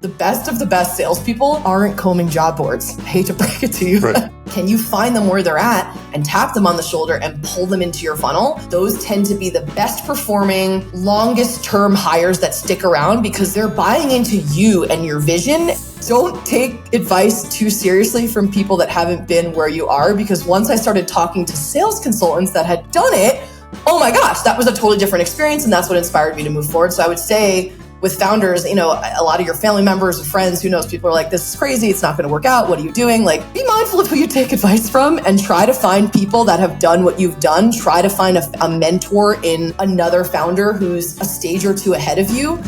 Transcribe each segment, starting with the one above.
The best of the best salespeople aren't combing job boards. I hate to break it to you. Right. Can you find them where they're at and tap them on the shoulder and pull them into your funnel? Those tend to be the best performing, longest term hires that stick around because they're buying into you and your vision. Don't take advice too seriously from people that haven't been where you are, because once I started talking to sales consultants that had done it, oh my gosh, that was a totally different experience. And that's what inspired me to move forward. So I would say with founders, a lot of your family members and friends, who knows, people are like, this is crazy. It's not going to work out. What are you doing? Like, be mindful of who you take advice from and try to find people that have done what you've done. Try to find a mentor in another founder who's a stage or two ahead of you.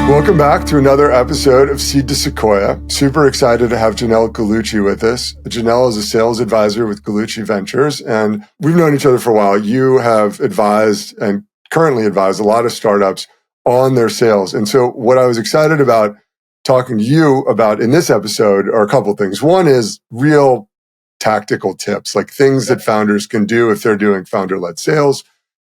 Welcome back to another episode of Seed to Sequoia. Super excited to have Janel Gallucci with us. Janel is a sales advisor with Gallucci Ventures, and we've known each other for a while. You have advised and currently advise a lot of startups on their sales. And so what I was excited about talking to you about in this episode are a couple of things. One is real tactical tips, like things that founders can do if they're doing founder-led sales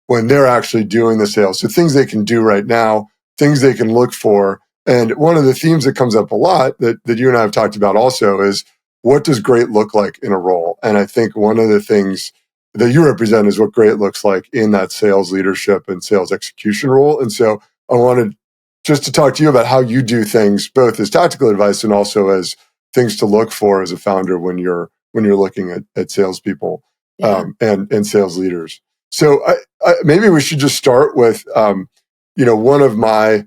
when they're actually doing the sales. So things they can do right now, things they can look for. And one of the themes that comes up a lot that you and I have talked about also is, what does great look like in a role? And I think one of the things that you represent is what great looks like in that sales leadership and sales execution role. And so I wanted just to talk to you about how you do things, both as tactical advice and also as things to look for as a founder when you're looking at salespeople and sales leaders. So maybe we should just start with one of my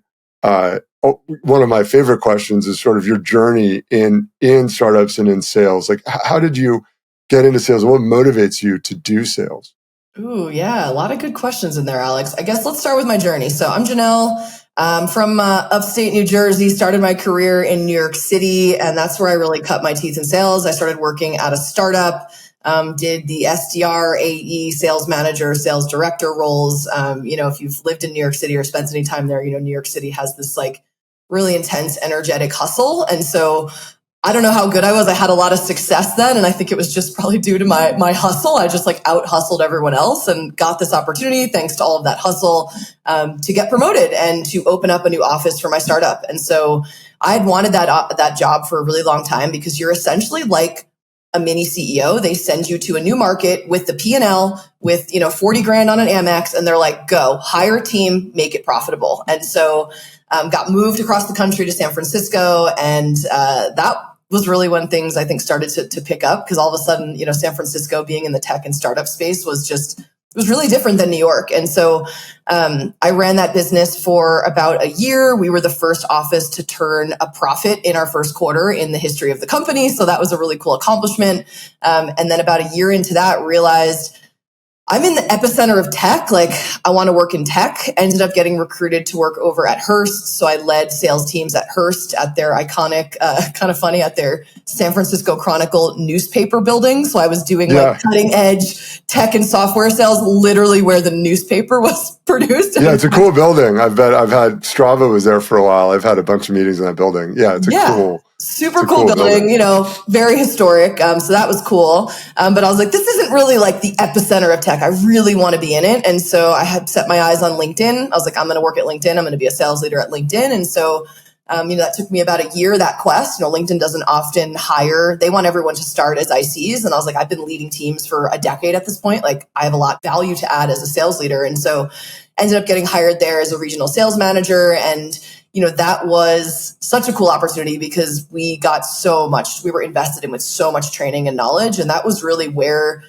favorite questions is sort of your journey in startups and in sales. Like, how did you get into sales? What motivates you to do sales? Ooh, yeah, a lot of good questions in there, Alex. I guess let's start with my journey. So I'm Janel. From upstate New Jersey, started my career in New York City, and that's where I really cut my teeth in sales. I started working at a startup. Did the SDR, AE, sales manager, sales director roles. If you've lived in New York City or spent any time there, New York City has this like really intense, energetic hustle. And so I don't know how good I was. I had a lot of success then. And I think it was just probably due to my hustle. I just like out hustled everyone else and got this opportunity thanks to all of that hustle to get promoted and to open up a new office for my startup. And so I had wanted that job for a really long time because you're essentially like a mini CEO. They send you to a new market with the P&L with, 40 grand on an Amex, and they're like, go hire a team, make it profitable. And so got moved across the country to San Francisco. And that was really when things I think started to pick up, because all of a sudden, San Francisco being in the tech and startup space was really different than New York. And so I ran that business for about a year. We were the first office to turn a profit in our first quarter in the history of the company. So that was a really cool accomplishment. And then about a year into that, realized I'm in the epicenter of tech. Like, I want to work in tech. Ended up getting recruited to work over at Hearst. So I led sales teams at Hearst at their iconic, kind of funny, at their San Francisco Chronicle newspaper building. So I was doing like cutting edge tech and software sales, literally where the newspaper was produced. Yeah, it's a cool building. I've had Strava was there for a while. I've had a bunch of meetings in that building. Yeah, it's super cool building, very historic. So that was cool. But I was like, this isn't really like the epicenter of tech. I really want to be in it. And so I had set my eyes on LinkedIn. I was like, I'm going to work at LinkedIn. I'm going to be a sales leader at LinkedIn. And so, that took me about a year, that quest. LinkedIn doesn't often hire. They want everyone to start as ICs. And I was like, I've been leading teams for a decade at this point. Like, I have a lot of value to add as a sales leader. And so ended up getting hired there as a regional sales manager. And that was such a cool opportunity because we were invested in with so much training and knowledge. And that was really where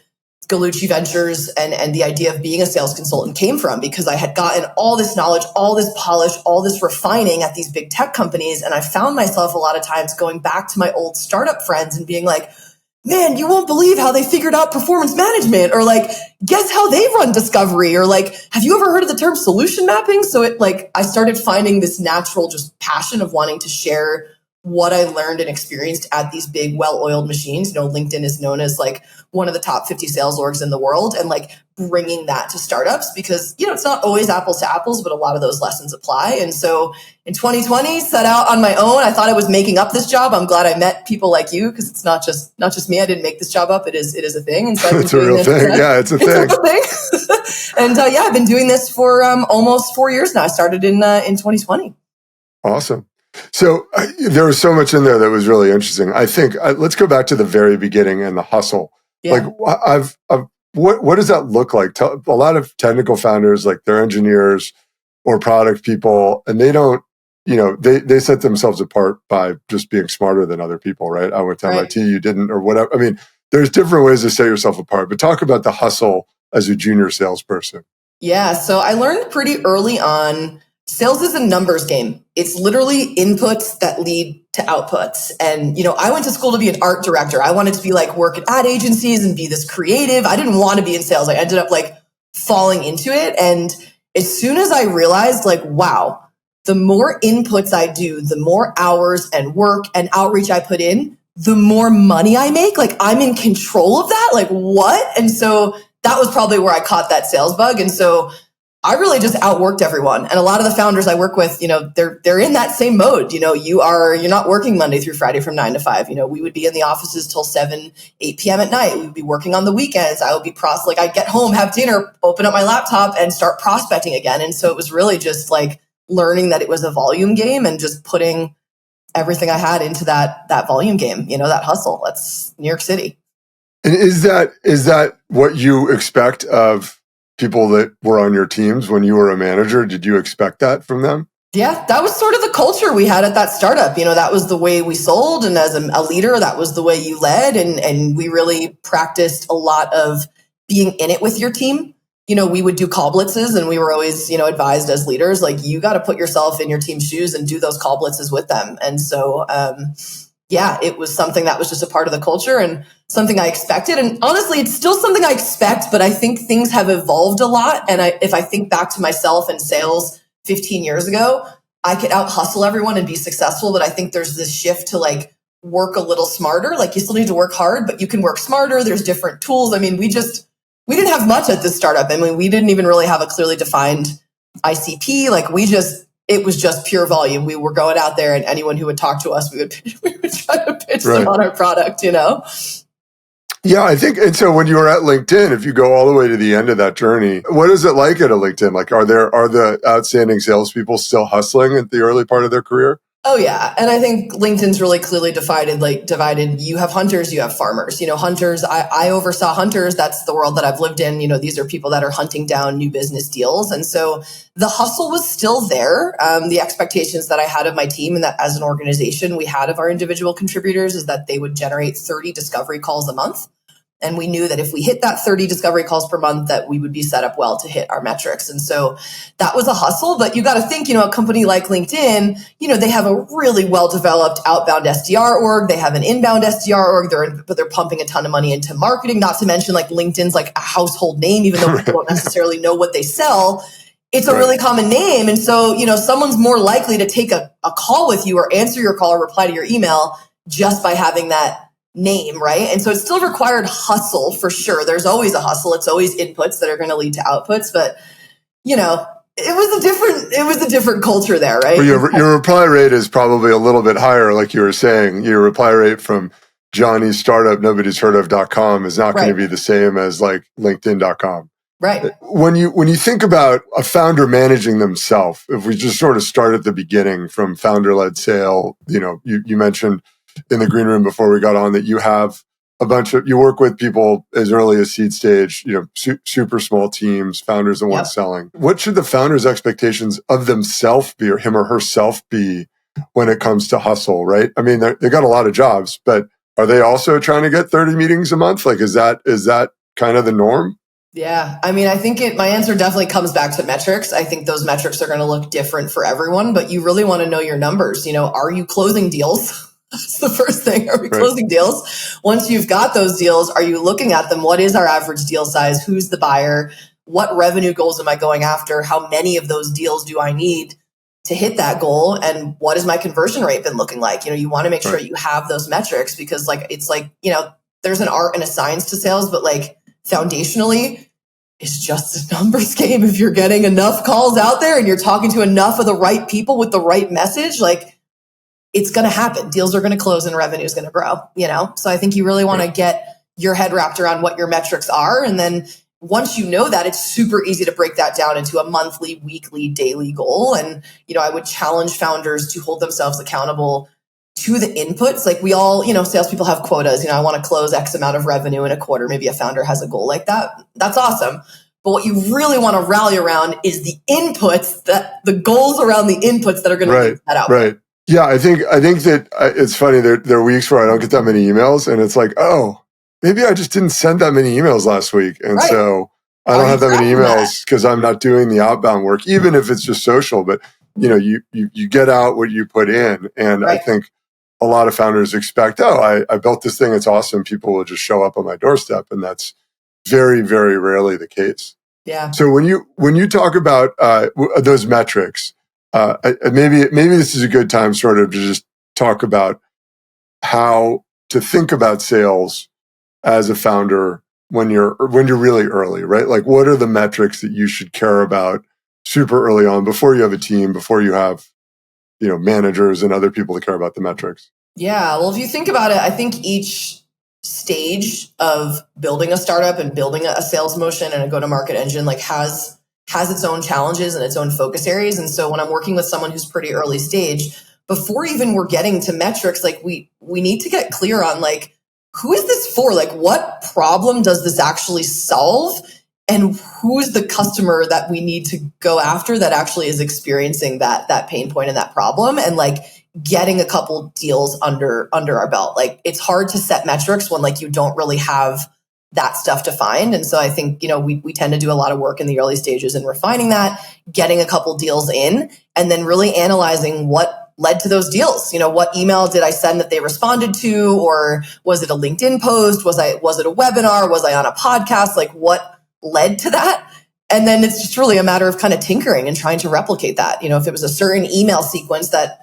Gallucci Ventures and the idea of being a sales consultant came from, because I had gotten all this knowledge, all this polish, all this refining at these big tech companies. And I found myself a lot of times going back to my old startup friends and being like, man, you won't believe how they figured out performance management, or like, guess how they run discovery, or like, have you ever heard of the term solution mapping? So I started finding this natural just passion of wanting to share what I learned and experienced at these big, well-oiled machines. LinkedIn is known as like one of the top 50 sales orgs in the world, and like bringing that to startups because, it's not always apples to apples, but a lot of those lessons apply. And so in 2020, set out on my own. I thought I was making up this job. I'm glad I met people like you because it's not just me. I didn't make this job up. It is a thing. And so it's a real thing. Yeah, it's a thing. And I've been doing this for almost 4 years now. I started in 2020. Awesome. So there was so much in there that was really interesting. I think let's go back to the very beginning and the hustle. Yeah. Like what does that look like? A lot of technical founders, like they're engineers or product people, and they don't, they set themselves apart by just being smarter than other people, right? I went to MIT, you didn't, or whatever. I mean, there's different ways to set yourself apart, but talk about the hustle as a junior salesperson. Yeah. So I learned pretty early on, sales is a numbers game. It's literally inputs that lead to outputs. And, I went to school to be an art director. I wanted to be like work at ad agencies and be this creative. I didn't want to be in sales. I ended up like falling into it. And as soon as I realized like, wow, the more inputs I do, the more hours and work and outreach I put in, the more money I make. Like I'm in control of that. Like what? And so that was probably where I caught that sales bug. And so I really just outworked everyone. And a lot of the founders I work with, they're in that same mode. You're not working Monday through Friday from 9 to 5. We would be in the offices till 7, 8 p.m. at night. We would be working on the weekends. I would be I'd get home, have dinner, open up my laptop and start prospecting again. And so it was really just like learning that it was a volume game and just putting everything I had into that volume game, that hustle. That's New York City. And is that what you expect of people that were on your teams when you were a manager? Did you expect that from them? Yeah, that was sort of the culture we had at that startup. That was the way we sold. And as a leader, that was the way you led. And we really practiced a lot of being in it with your team. We would do call blitzes and we were always, advised as leaders, like you got to put yourself in your team's shoes and do those call blitzes with them. And so, it was something that was just a part of the culture and something I expected. And honestly, it's still something I expect, but I think things have evolved a lot. And if I think back to myself in sales 15 years ago, I could out hustle everyone and be successful. But I think there's this shift to like work a little smarter. Like you still need to work hard, but you can work smarter. There's different tools. I mean, we didn't have much at this startup. I mean, we didn't even really have a clearly defined ICP. Like it was just pure volume. We were going out there and anyone who would talk to us, we would try to pitch them on our product, Yeah, I think, and so when you were at LinkedIn, if you go all the way to the end of that journey, what is it like at a LinkedIn? Like, are the outstanding salespeople still hustling at the early part of their career? Oh yeah. And I think LinkedIn's really clearly divided. You have hunters, you have farmers. Hunters, I oversaw hunters. That's the world that I've lived in. These are people that are hunting down new business deals. And so the hustle was still there. The expectations that I had of my team and that as an organization we had of our individual contributors is that they would generate 30 discovery calls a month. And we knew that if we hit that 30 discovery calls per month, that we would be set up well to hit our metrics. And so that was a hustle. But you got to think, a company like LinkedIn, they have a really well-developed outbound SDR org. They have an inbound SDR org. But they're pumping a ton of money into marketing, not to mention like LinkedIn's like a household name, even though people don't necessarily know what they sell. It's a really common name. And so, someone's more likely to take a call with you or answer your call or reply to your email just by having that name, right? And so it still required hustle for sure. There's always a hustle. It's always inputs that are going to lead to outputs, but it was a different culture there, right? Well, your reply rate is probably a little bit higher, like you were saying. Your reply rate from Johnny's startup nobody's heard of.com is not going to be the same as like LinkedIn.com. Right. When you think about a founder managing themselves, if we just sort of start at the beginning from founder-led sale, you mentioned in the green room before we got on that you have you work with people as early as seed stage, super small teams, founders and ones selling. What should the founder's expectations of themselves be or him or herself be when it comes to hustle, right? I mean, they got a lot of jobs, but are they also trying to get 30 meetings a month? Like, is that kind of the norm? Yeah. I mean, I think my answer definitely comes back to metrics. I think those metrics are going to look different for everyone, but you really want to know your numbers. Are you closing deals? That's the first thing. Are we closing deals? Once you've got those deals, are you looking at them? What is our average deal size? Who's the buyer? What revenue goals am I going after? How many of those deals do I need to hit that goal, and what has my conversion rate been looking like? You want to make sure you have those metrics, because it's there's an art and a science to sales, but foundationally, it's just a numbers game. If you're getting enough calls out there and you're talking to enough of the right people with the right message, it's going to happen. Deals are going to close and revenue is going to grow, So I think you really want to get your head wrapped around what your metrics are. And then once you know that, it's super easy to break that down into a monthly, weekly, daily goal. And, I would challenge founders to hold themselves accountable to the inputs. We all, salespeople have quotas. I want to close X amount of revenue in a quarter. Maybe a founder has a goal like that. That's awesome. But what you really want to rally around is the inputs, the goals around the inputs that are going to that out. Right. Yeah, I think that it's funny. There are weeks where I don't get that many emails, and it's oh, maybe I just didn't send that many emails last week, and so I don't have that many emails because I'm not doing the outbound work, even if it's just social. But you get out what you put in, and I think a lot of founders expect, I built this thing, it's awesome, people will just show up on my doorstep, and that's very, very rarely the case. Yeah. So when you talk about those metrics. Maybe this is a good time sort of to just talk about how to think about sales as a founder when you're really early, right? What are the metrics that you should care about super early on before you have a team, before you have, managers and other people to care about the metrics? Yeah. Well, if you think about it, I think each stage of building a startup and building a sales motion and a go-to-market engine has its own challenges and its own focus areas. And so when I'm working with someone who's pretty early stage, before even we're getting to metrics, we need to get clear on who is this for? What problem does this actually solve? And who's the customer that we need to go after that actually is experiencing that pain point and that problem? And getting a couple deals under our belt. It's hard to set metrics when you don't really have that stuff defined. And so I think, we tend to do a lot of work in the early stages in refining that, getting a couple deals in, and then really analyzing what led to those deals. What email did I send that they responded to? Or was it a LinkedIn post? Was it a webinar? Was I on a podcast? What led to that? And then it's just really a matter of kind of tinkering and trying to replicate that. If it was a certain email sequence that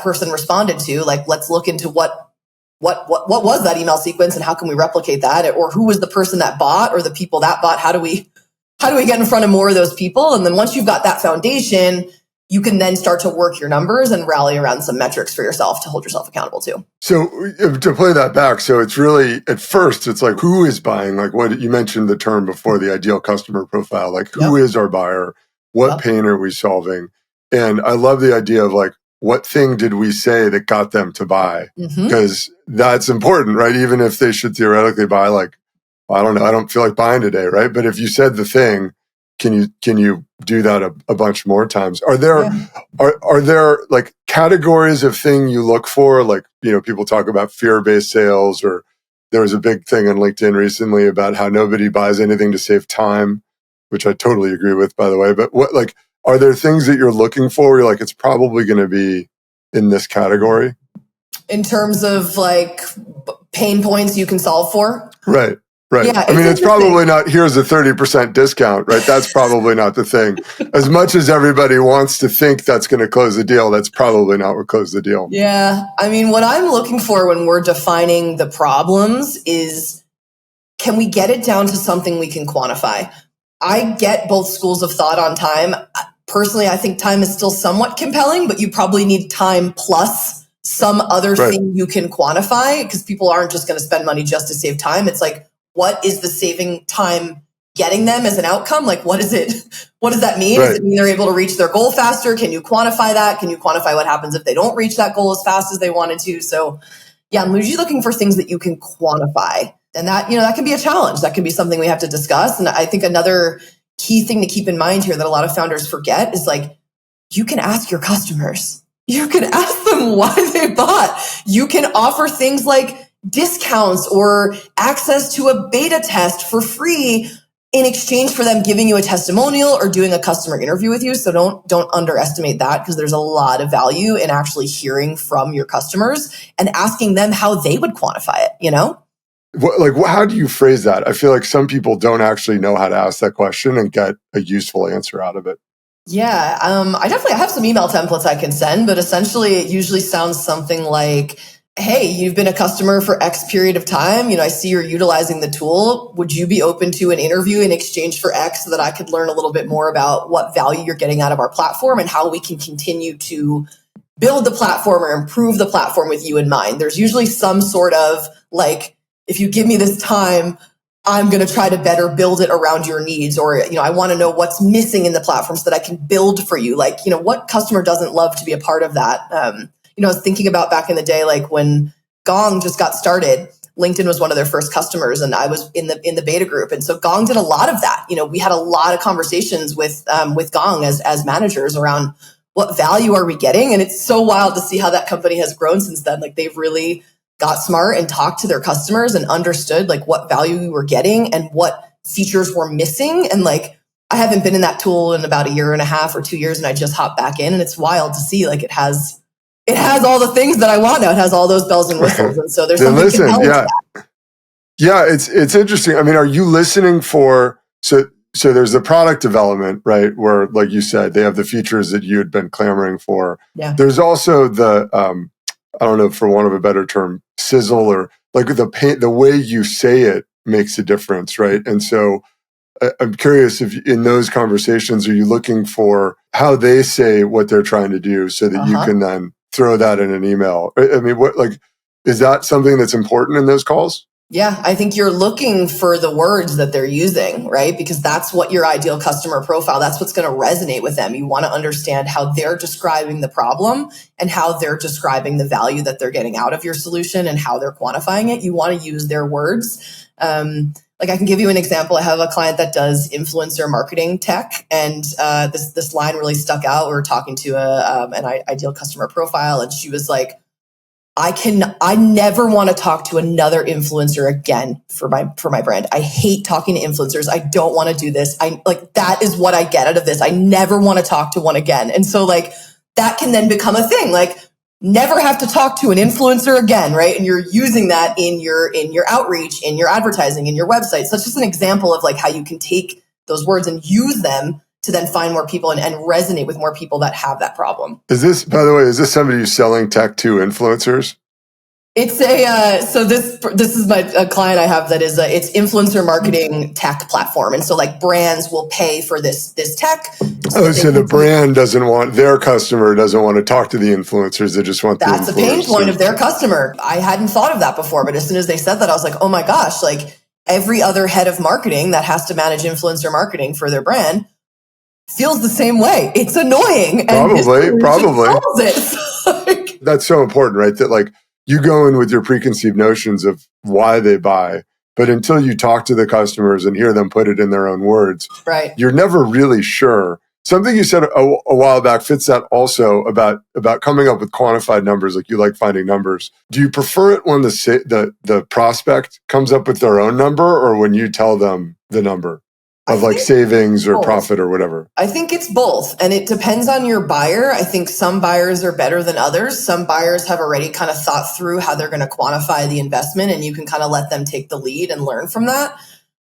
person responded to, let's look into what was that email sequence and how can we replicate that? Or who was the person that bought or the people that bought? How do we get in front of more of those people? And then once you've got that foundation, you can then start to work your numbers and rally around some metrics for yourself to hold yourself accountable to. So to play that back, so it's really, at first, it's who is buying? What you mentioned the term before, the ideal customer profile, who is our buyer? What pain are we solving? And I love the idea of what thing did we say that got them to buy? Because that's important, right? Even if they should theoretically buy, I don't know, I don't feel like buying today, right? But if you said the thing, can you do that a bunch more times? Are there are there categories of thing you look for? People talk about fear-based sales, or there was a big thing on LinkedIn recently about how nobody buys anything to save time, which I totally agree with, by the way. But what are there things that you're looking for where you're it's probably going to be in this category? In terms of pain points you can solve for? Right. Yeah, it's probably not, here's a 30% discount, right? That's probably not the thing. As much as everybody wants to think that's going to close the deal, that's probably not what closed the deal. Yeah. What I'm looking for when we're defining the problems is, can we get it down to something we can quantify? I get both schools of thought on time. Personally, I think time is still somewhat compelling, but you probably need time plus some other thing you can quantify, because people aren't just going to spend money just to save time. It's what is the saving time getting them as an outcome? What is it? What does that mean? Does it mean they're able to reach their goal faster? Can you quantify that? Can you quantify what happens if they don't reach that goal as fast as they wanted to? So yeah, I'm usually looking for things that you can quantify. And that, that can be a challenge. That can be something we have to discuss. And I think another key thing to keep in mind here that a lot of founders forget is you can ask your customers. You can ask them why they bought. You can offer things like discounts or access to a beta test for free in exchange for them giving you a testimonial or doing a customer interview with you. So don't underestimate that, because there's a lot of value in actually hearing from your customers and asking them how they would quantify it, How do you phrase that? I feel some people don't actually know how to ask that question and get a useful answer out of it. Yeah, I have some email templates I can send, but essentially it usually sounds something like, hey, you've been a customer for X period of time. I see you're utilizing the tool. Would you be open to an interview in exchange for X so that I could learn a little bit more about what value you're getting out of our platform and how we can continue to build the platform or improve the platform with you in mind? There's usually some sort of like, if you give me this time, I'm going to try to better build it around your needs, or, I want to know what's missing in the platform so that I can build for you. Like, what customer doesn't love to be a part of that? I was thinking about back in the day, like when Gong just got started, LinkedIn was one of their first customers, and I was in the beta group. And so Gong did a lot of that. We had a lot of conversations with Gong as managers around what value are we getting? And it's so wild to see how that company has grown since then. Like they've really got smart and talked to their customers and understood like what value we were getting and what features were missing. And like, I haven't been in that tool in about a year and a half or 2 years, and I just hopped back in, and it's wild to see like it has all the things that I want now. It has all those bells and whistles. And so there's something compelling to that. Yeah, it's interesting. I mean, are you listening for so there's the product development, right? Where, like you said, they have the features that you had been clamoring for. Yeah. There's also the I don't know, for want of a better term, sizzle, or like the way you say it makes a difference, right? And so I'm curious if in those conversations, are you looking for how they say what they're trying to do so that you can then throw that in an email? I mean, is that something that's important in those calls? Yeah, I think you're looking for the words that they're using, right? Because that's what your ideal customer profile, that's what's going to resonate with them. You want to understand how they're describing the problem and how they're describing the value that they're getting out of your solution and how they're quantifying it. You want to use their words. Like I can give you an example. I have a client that does influencer marketing tech, and this line really stuck out. We were talking to an ideal customer profile, and she was like, I never want to talk to another influencer again for my brand. I hate talking to influencers. I don't want to do this. That is what I get out of this. I never want to talk to one again. And so like that can then become a thing. Like never have to talk to an influencer again, right? And you're using that in your outreach, in your advertising, in your website. So that's just an example of like how you can take those words and use them to then find more people and resonate with more people that have that problem. Is this, by the way, is this somebody who's selling tech to influencers? It's so this is a client I have that is it's influencer marketing tech platform, and so like brands will pay for this tech. So the brand their customer doesn't want to talk to the influencers. They just want that's the pain point of their customer. I hadn't thought of that before, but as soon as they said that, I was like, oh my gosh! Like every other head of marketing that has to manage influencer marketing for their brand feels the same way. It's annoying. Probably. That's so important, right? That like you go in with your preconceived notions of why they buy, but until you talk to the customers and hear them put it in their own words, right, you're never really sure. Something you said a while back fits that also about coming up with quantified numbers. Like you like finding numbers. Do you prefer it when the prospect comes up with their own number, or when you tell them the number of like savings or profit or whatever? I think it's both. And it depends on your buyer. I think some buyers are better than others. Some buyers have already kind of thought through how they're going to quantify the investment, and you can kind of let them take the lead and learn from that.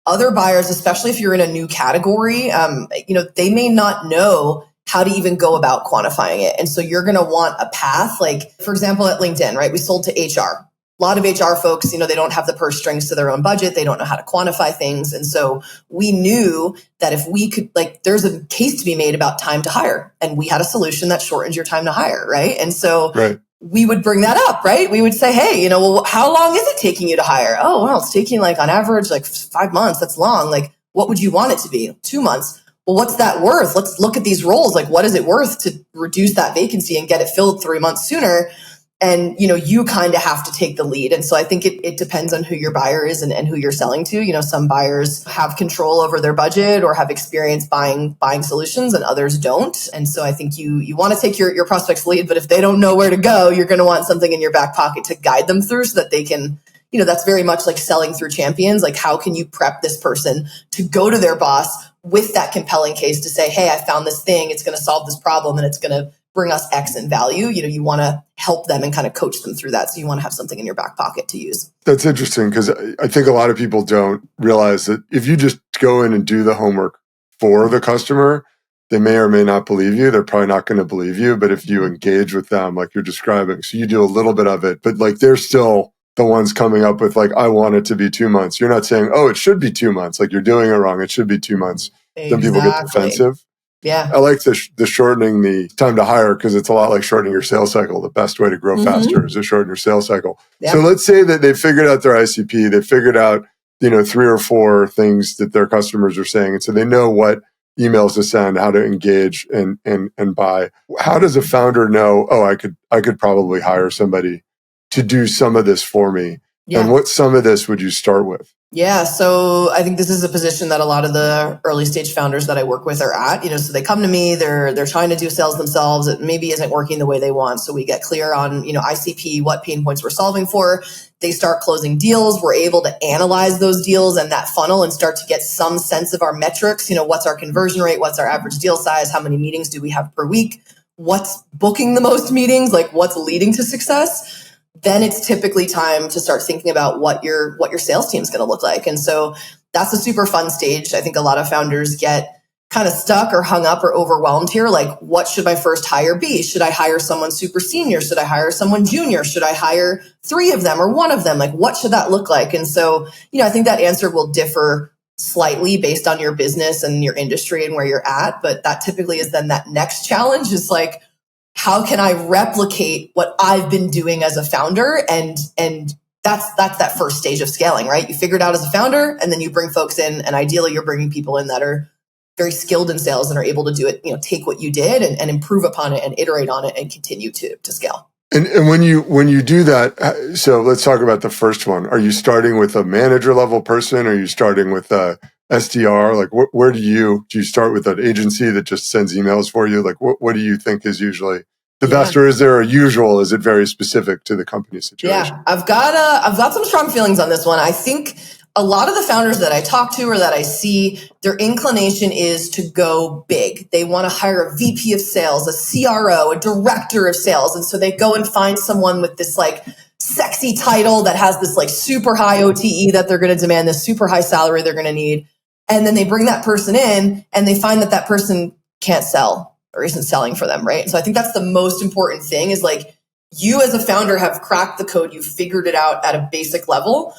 Other buyers, especially if you're in a new category, they may not know how to even go about quantifying it. And so you're going to want a path. Like, for example, at LinkedIn, right? We sold to HR. A lot of HR folks, they don't have the purse strings to their own budget. They don't know how to quantify things. And so we knew that if we could, there's a case to be made about time to hire. And we had a solution that shortens your time to hire, right? And so we would bring that up, right? We would say, hey, well, how long is it taking you to hire? Oh, well, it's taking on average 5 months. That's long. What would you want it to be? 2 months. Well, what's that worth? Let's look at these roles. What is it worth to reduce that vacancy and get it filled 3 months sooner? And, you kind of have to take the lead. And so I think it depends on who your buyer is and who you're selling to. Some buyers have control over their budget or have experience buying solutions, and others don't. And so I think you want to take your prospect's lead, but if they don't know where to go, you're going to want something in your back pocket to guide them through so that they can, that's very much like selling through champions. Like, how can you prep this person to go to their boss with that compelling case to say, hey, I found this thing, it's going to solve this problem, and it's going to bring us X in value. You want to help them and kind of coach them through that. So you want to have something in your back pocket to use. That's interesting, because I think a lot of people don't realize that if you just go in and do the homework for the customer, they may or may not believe you. They're probably not going to believe you. But if you engage with them, like you're describing, so you do a little bit of it, but like they're still the ones coming up with like, I want it to be 2 months. You're not saying, oh, it should be 2 months. Like you're doing it wrong. It should be 2 months. Then people get defensive. Yeah. I like the shortening the time to hire because it's a lot like shortening your sales cycle. The best way to grow faster is to shorten your sales cycle. Yeah. So let's say that they figured out their ICP. They figured out, 3 or 4 things that their customers are saying. And so they know what emails to send, how to engage and buy. How does a founder know, oh, I could probably hire somebody to do some of this for me? Yeah. And what some of this would you start with? Yeah. So I think this is a position that a lot of the early stage founders that I work with are at, so they come to me, they're trying to do sales themselves. It maybe isn't working the way they want. So we get clear on, ICP, what pain points we're solving for. They start closing deals. We're able to analyze those deals and that funnel and start to get some sense of our metrics. What's our conversion rate? What's our average deal size? How many meetings do we have per week? What's booking the most meetings? Like what's leading to success? Then it's typically time to start thinking about what your sales team is going to look like. And so that's a super fun stage. I think a lot of founders get kind of stuck or hung up or overwhelmed here. Like, what should my first hire be? Should I hire someone super senior? Should I hire someone junior? Should I hire 3 of them or 1 of them? Like, what should that look like? And so, I think that answer will differ slightly based on your business and your industry and where you're at. But that typically is then that next challenge is like, how can I replicate what I've been doing as a founder? And that's that first stage of scaling, right? You figure it out as a founder and then you bring folks in, and ideally you're bringing people in that are very skilled in sales and are able to do it, take what you did and improve upon it and iterate on it and continue to scale. And when you do that, so let's talk about the first one. Are you starting with a manager level person? Are you starting with a SDR? Like, where do you start with an agency that just sends emails for you? Like, what do you think is usually the best, or is there a usual? Is it very specific to the company situation? Yeah, I've got some strong feelings on this one. I think a lot of the founders that I talk to or that I see, their inclination is to go big. They want to hire a VP of sales, a CRO, a director of sales. And so they go and find someone with this like sexy title that has this like super high OTE that they're going to demand, this super high salary they're going to need. And then they bring that person in and they find that person can't sell or isn't selling for them, right? So I think that's the most important thing is like you as a founder have cracked the code. You've figured it out at a basic level.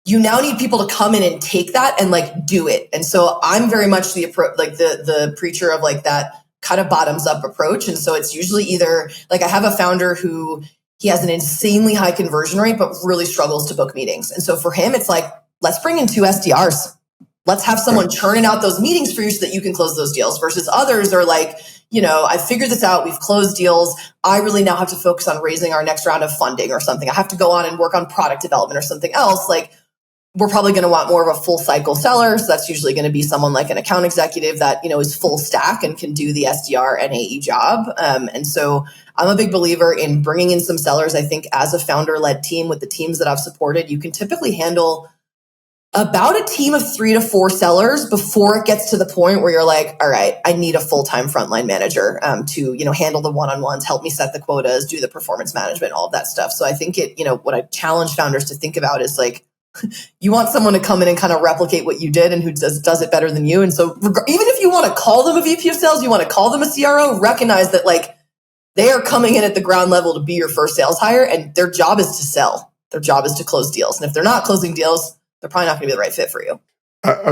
You now need people to come in and take that and like do it. And so I'm very much the preacher of like that kind of bottoms up approach. And so it's usually either like I have a founder who he has an insanely high conversion rate, but really struggles to book meetings. And so for him, it's like, let's bring in 2 SDRs. Let's have someone churning out those meetings for you so that you can close those deals versus others are like, I figured this out. We've closed deals. I really now have to focus on raising our next round of funding or something. I have to go on and work on product development or something else. Like we're probably going to want more of a full cycle seller. So that's usually going to be someone like an account executive that, is full stack and can do the SDR and AE job. And so I'm a big believer in bringing in some sellers. I think as a founder led team with the teams that I've supported, you can typically handle about a team of 3 to 4 sellers before it gets to the point where you're like, all right, I need a full-time frontline manager to, handle the one-on-ones, help me set the quotas, do the performance management, all of that stuff. So I think what I challenge founders to think about is like, you want someone to come in and kind of replicate what you did and who does it better than you. And so even if you want to call them a VP of sales, you want to call them a CRO, recognize that like they are coming in at the ground level to be your first sales hire and their job is to sell. Their job is to close deals. And if they're not closing deals, they're probably not going to be the right fit for you.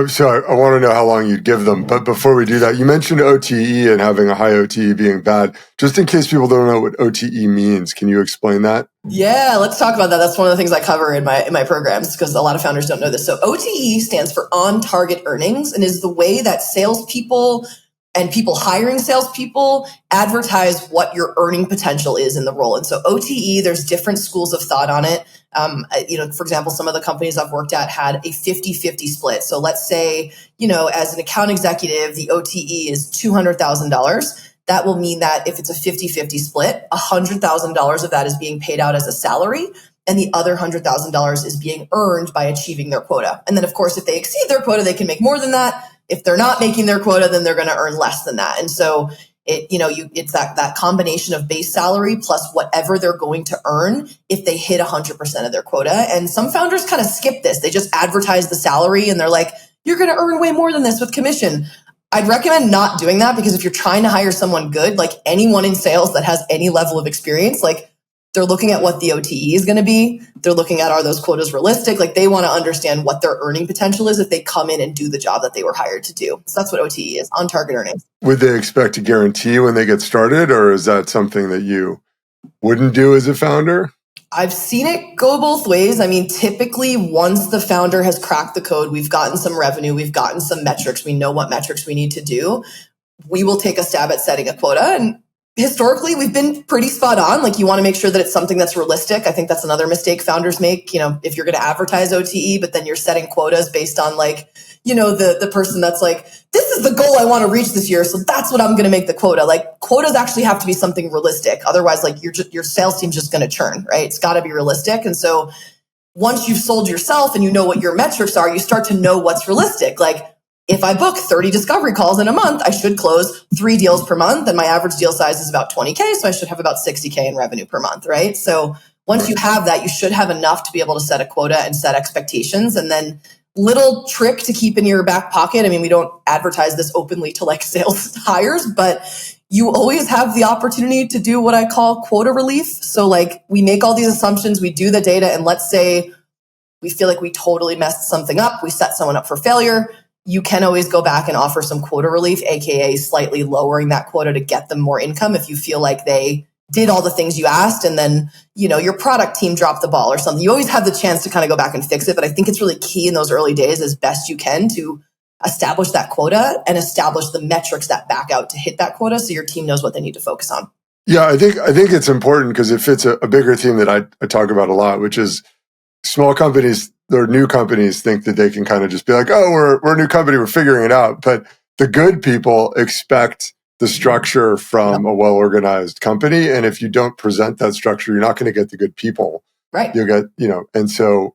So I want to know how long you'd give them. But before we do that, you mentioned OTE and having a high OTE being bad. Just in case people don't know what OTE means, can you explain that? Yeah, let's talk about that. That's one of the things I cover in my programs because a lot of founders don't know this. So OTE stands for on target earnings and is the way that salespeople and people hiring salespeople advertise what your earning potential is in the role. And so OTE, there's different schools of thought on it. For example, some of the companies I've worked at had a 50-50 split. So let's say, as an account executive, the OTE is $200,000. That will mean that if it's a 50-50 split, $100,000 of that is being paid out as a salary. And the other $100,000 is being earned by achieving their quota. And then, of course, if they exceed their quota, they can make more than that. If they're not making their quota, then they're going to earn less than that. And so it's that combination of base salary plus whatever they're going to earn if they hit 100% of their quota. And some founders kind of skip this. They just advertise the salary and they're like, you're going to earn way more than this with commission. I'd recommend not doing that, because if you're trying to hire someone good, like anyone in sales that has any level of experience, like they're looking at what the OTE is going to be. They're looking at, are those quotas realistic? Like they want to understand what their earning potential is if they come in and do the job that they were hired to do. So that's what OTE is, on target earnings. Would they expect a guarantee when they get started, or is that something that you wouldn't do as a founder? I've seen it go both ways. I mean, typically once the founder has cracked the code, we've gotten some revenue, we've gotten some metrics, we know what metrics we need to do, we will take a stab at setting a quota. And historically, we've been pretty spot on. Like, you want to make sure that it's something that's realistic. I think that's another mistake founders make. You know, if you're going to advertise OTE, but then you're setting quotas based on like, you know, the person that's like, this is the goal I want to reach this year, so that's what I'm going to make the quota. Like, quotas actually have to be something realistic. Otherwise, like your sales team's just going to churn, right? It's got to be realistic. And so once you've sold yourself and you know what your metrics are, you start to know what's realistic. Like, if I book 30 discovery calls in a month, I should close 3 deals per month, and my average deal size is about 20K, so I should have about 60K in revenue per month, right? So once you have that, you should have enough to be able to set a quota and set expectations. And then little trick to keep in your back pocket. I mean, we don't advertise this openly to like sales hires, but you always have the opportunity to do what I call quota relief. So like, we make all these assumptions, we do the data, and let's say we feel like we totally messed something up, we set someone up for failure. You can always go back and offer some quota relief, aka slightly lowering that quota to get them more income if you feel like they did all the things you asked and then, you know, your product team dropped the ball or something. You always have the chance to kind of go back and fix it. But I think it's really key in those early days, as best you can, to establish that quota and establish the metrics that back out to hit that quota, so your team knows what they need to focus on. Yeah, I think it's important, because it fits a bigger theme that I talk about a lot, which is small companies or new companies think that they can kind of just be like, oh, we're a new company, we're figuring it out. But the good people expect the structure from a well-organized company. And if you don't present that structure, you're not going to get the good people. Right. You'll get, you know, and so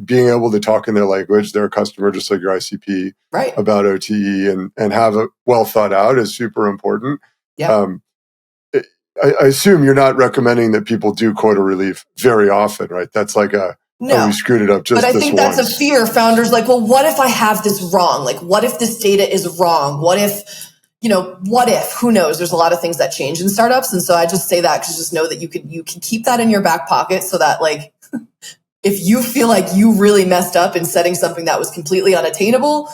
being able to talk in their language, they're a customer just like your ICP, right, about OTE and have it well thought out is super important. Yeah. I assume you're not recommending that people do quota relief very often, right? That's like no. Oh, we screwed it up just this once. But I think that's a fear. Founders like, well, what if I have this wrong? Like, what if this data is wrong? What if, who knows? There's a lot of things that change in startups. And so I just say that because just know that you can keep that in your back pocket, so that like, if you feel like you really messed up in setting something that was completely unattainable,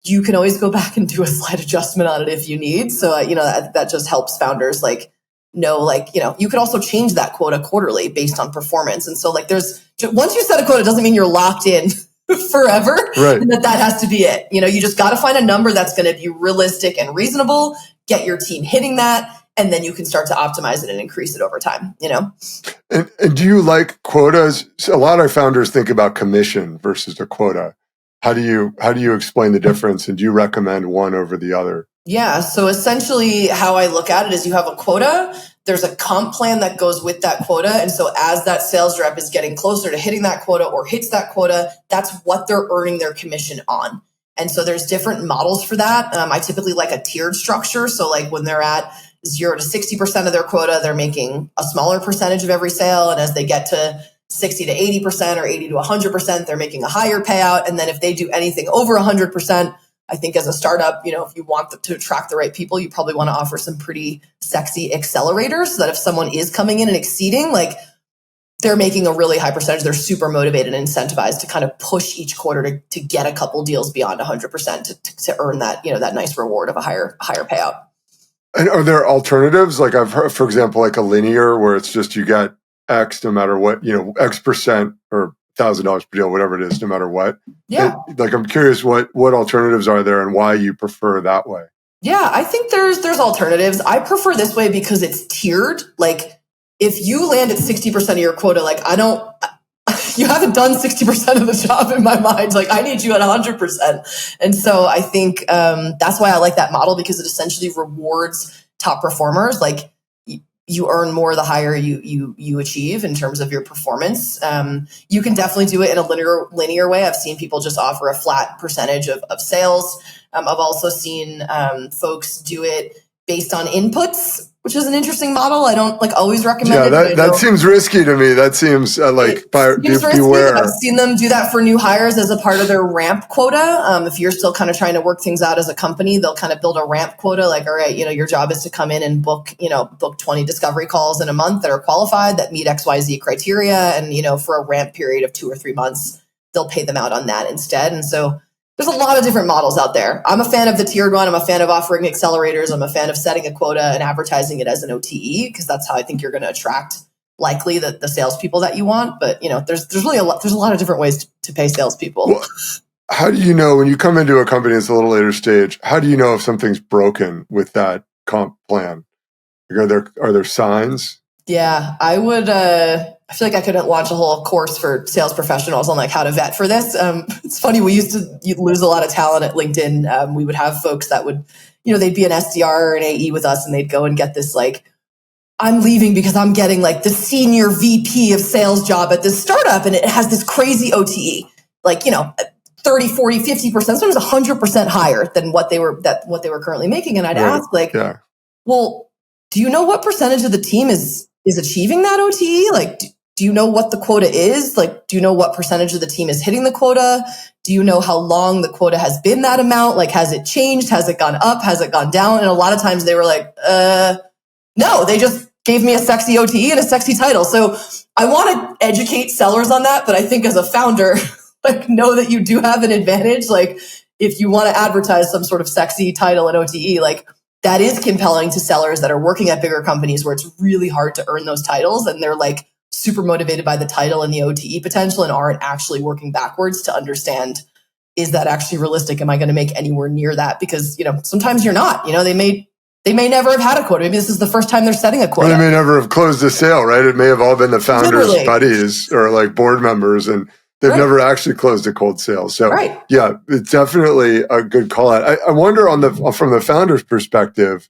you can always go back and do a slight adjustment on it if you need. So, that just helps founders like know, like, you could also change that quota quarterly based on performance. And so like once you set a quota, it doesn't mean you're locked in forever, right, and that has to be it. You just got to find a number that's going to be realistic and reasonable, get your team hitting that, and then you can start to optimize it and increase it over time, And do you like quotas? So a lot of founders think about commission versus a quota. How do you explain the difference, and do you recommend one over the other? Yeah. So essentially how I look at it is, you have a quota, there's a comp plan that goes with that quota. And so as that sales rep is getting closer to hitting that quota or hits that quota, that's what they're earning their commission on. And so there's different models for that. I typically like a tiered structure. So like when they're at 0 to 60% of their quota, they're making a smaller percentage of every sale. And as they get to 60 to 80% or 80 to 100%, they're making a higher payout. And then if they do anything over 100%, I think as a startup, if you want to attract the right people, you probably want to offer some pretty sexy accelerators, so that if someone is coming in and exceeding, like, they're making a really high percentage, they're super motivated and incentivized to kind of push each quarter to get a couple deals beyond 100% to earn that, that nice reward of a higher payout. And are there alternatives? Like I've heard, for example, like a linear where it's just you get X no matter what, X percent or $1,000 per deal, whatever it is, no matter what. Yeah. I'm curious what alternatives are there and why you prefer that way. Yeah, I think there's alternatives. I prefer this way because it's tiered. Like, if you land at 60% of your quota, like, you haven't done 60% of the job in my mind. Like, I need you at 100%. And so I think that's why I like that model, because it essentially rewards top performers. Like, you earn more the higher you achieve in terms of your performance. You can definitely do it in a linear way. I've seen people just offer a flat percentage of sales. I've also seen folks do it based on inputs, which is an interesting model. I don't always recommend it. Yeah, that seems risky to me. That seems risky, beware. but I've seen them do that for new hires as a part of their ramp quota. If you're still kind of trying to work things out as a company, they'll kind of build a ramp quota. Like, all right, your job is to come in and book 20 discovery calls in a month that are qualified, that meet XYZ criteria. And, for a ramp period of 2 or 3 months, they'll pay them out on that instead. And so there's a lot of different models out there. I'm a fan of the tiered one. I'm a fan of offering accelerators. I'm a fan of setting a quota and advertising it as an OTE, because that's how I think you're going to attract likely the salespeople that you want. But there's really a lot of different ways to pay salespeople. Well, how do you know when you come into a company that's a little later stage? How do you know if something's broken with that comp plan? Are there signs? Yeah, I would. I feel like I could launch a whole course for sales professionals on how to vet for this. It's funny. We used to lose a lot of talent at LinkedIn. We would have folks that would, they'd be an SDR or an AE with us, and they'd go and get this I'm leaving because I'm getting the senior VP of sales job at this startup, and it has this crazy OTE, 30, 40, 50%, sometimes 100% higher than what they were currently making. And I'd ask well, do you know what percentage of the team is achieving that OTE? Do you know what the quota is? Do you know what percentage of the team is hitting the quota? Do you know how long the quota has been that amount? Has it changed? Has it gone up? Has it gone down? And a lot of times they were no, they just gave me a sexy OTE and a sexy title. So I want to educate sellers on that. But I think as a founder, know that you do have an advantage. If you want to advertise some sort of sexy title and OTE, that is compelling to sellers that are working at bigger companies where it's really hard to earn those titles. And they're super motivated by the title and the OTE potential and aren't actually working backwards to understand, is that actually realistic? Am I going to make anywhere near that? Because, sometimes you're not, they may never have had a quota. Maybe this is the first time they're setting a quota. Or they may never have closed a sale, right? It may have all been the founder's buddies or board members, and they've never actually closed a cold sale. So yeah, it's definitely a good call out. I wonder from the founder's perspective,